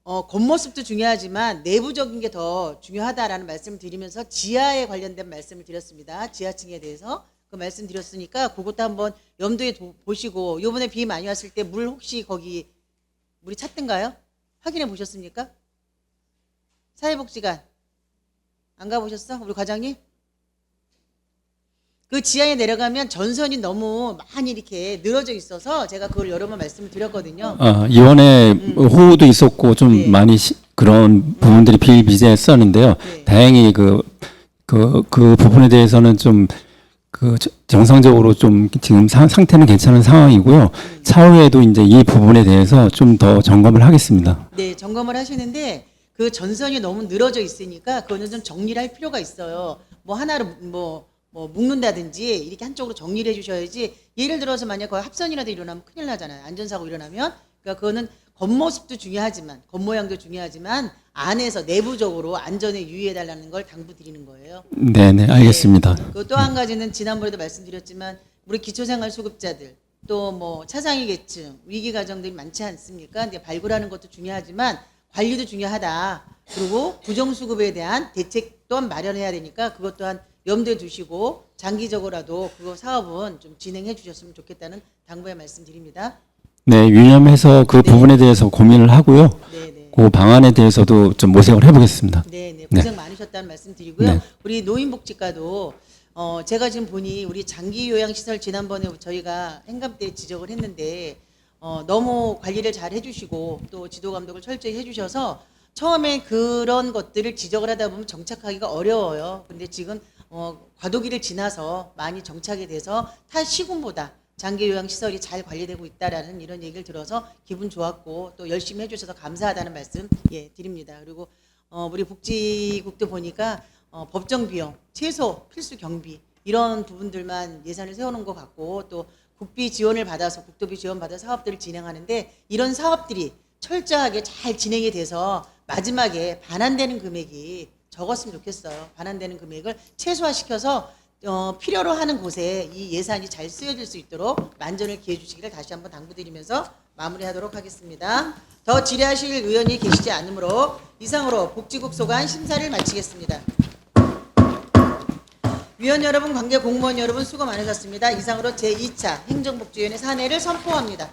겉모습도 중요하지만 내부적인 게 더 중요하다라는 말씀을 드리면서 지하에 관련된 말씀을 드렸습니다. 지하층에 대해서 그 말씀 드렸으니까 그것도 한번 염두에 보시고 이번에 비 많이 왔을 때 물 혹시 거기 물이 찼던가요? 확인해 보셨습니까? 사회복지관 안 가보셨어? 우리 과장님? 그 지하에 내려가면 전선이 너무 많이 이렇게 늘어져 있어서 제가 그걸 여러 번 말씀을 드렸거든요. 이번에 호우도 있었고 좀 많이 그런 부분들이 비일비재했었는데요. 다행히 그 부분에 대해서는 좀 정상적으로 좀 지금 상태는 괜찮은 상황이고요. 차후에도 이제 이 부분에 대해서 좀 더 점검을 하겠습니다. 네, 점검을 하시는데 그 전선이 너무 늘어져 있으니까 그거는 좀 정리를 할 필요가 있어요. 뭐 하나로 뭐 묶는다든지 이렇게 한쪽으로 정리를 해주셔야지. 예를 들어서 만약 거기 합선이라도 일어나면 큰일 나잖아요. 안전사고 일어나면. 그러니까 그거는 겉모습도 중요하지만 겉모양도 중요하지만 안에서 내부적으로 안전에 유의해달라는 걸 당부드리는 거예요. 네네, 알겠습니다. 그 또 한 가지는 지난번에도 말씀드렸지만 우리 기초생활수급자들 또 뭐 차상위 계층 위기 가정들이 많지 않습니까? 근데 발굴하는 것도 중요하지만 관리도 중요하다. 그리고 부정수급에 대한 대책 또한 마련해야 되니까 그것 또한 염두에 두시고 장기적으로라도 그 사업은 좀 진행해 주셨으면 좋겠다는 당부의 말씀드립니다. 네, 유념해서 그 부분에 대해서 고민을 하고요. 그 방안에 대해서도 좀 모색을 해보겠습니다. 네, 고생 많으셨다는 말씀 드리고요. 네. 우리 노인복지과도 제가 지금 보니 우리 장기요양시설 지난번에 저희가 행감 때 지적을 했는데 너무 관리를 잘 해주시고 또 지도감독을 철저히 해주셔서 처음에 그런 것들을 지적을 하다 보면 정착하기가 어려워요. 근데 지금 과도기를 지나서 많이 정착이 돼서 타 시군보다 장기요양시설이 잘 관리되고 있다라는 이런 얘기를 들어서 기분 좋았고 또 열심히 해주셔서 감사하다는 말씀 드립니다. 그리고 우리 복지국도 보니까 법정 비용, 최소 필수 경비 이런 부분들만 예산을 세워놓은 것 같고 또 국비 지원을 받아서 국도비 지원 받아 사업들을 진행하는데 이런 사업들이 철저하게 잘 진행이 돼서 마지막에 반환되는 금액이 적었으면 좋겠어요. 반환되는 금액을 최소화시켜서 필요로 하는 곳에 이 예산이 잘 쓰여질 수 있도록 만전을 기해 주시기를 다시 한번 당부드리면서 마무리하도록 하겠습니다. 더 질의하실 의원이 계시지 않으므로 이상으로 복지국 소관 심사를 마치겠습니다. 위원 여러분, 관계 공무원 여러분 수고 많으셨습니다. 이상으로 제2차 행정복지위원회 산회를 선포합니다.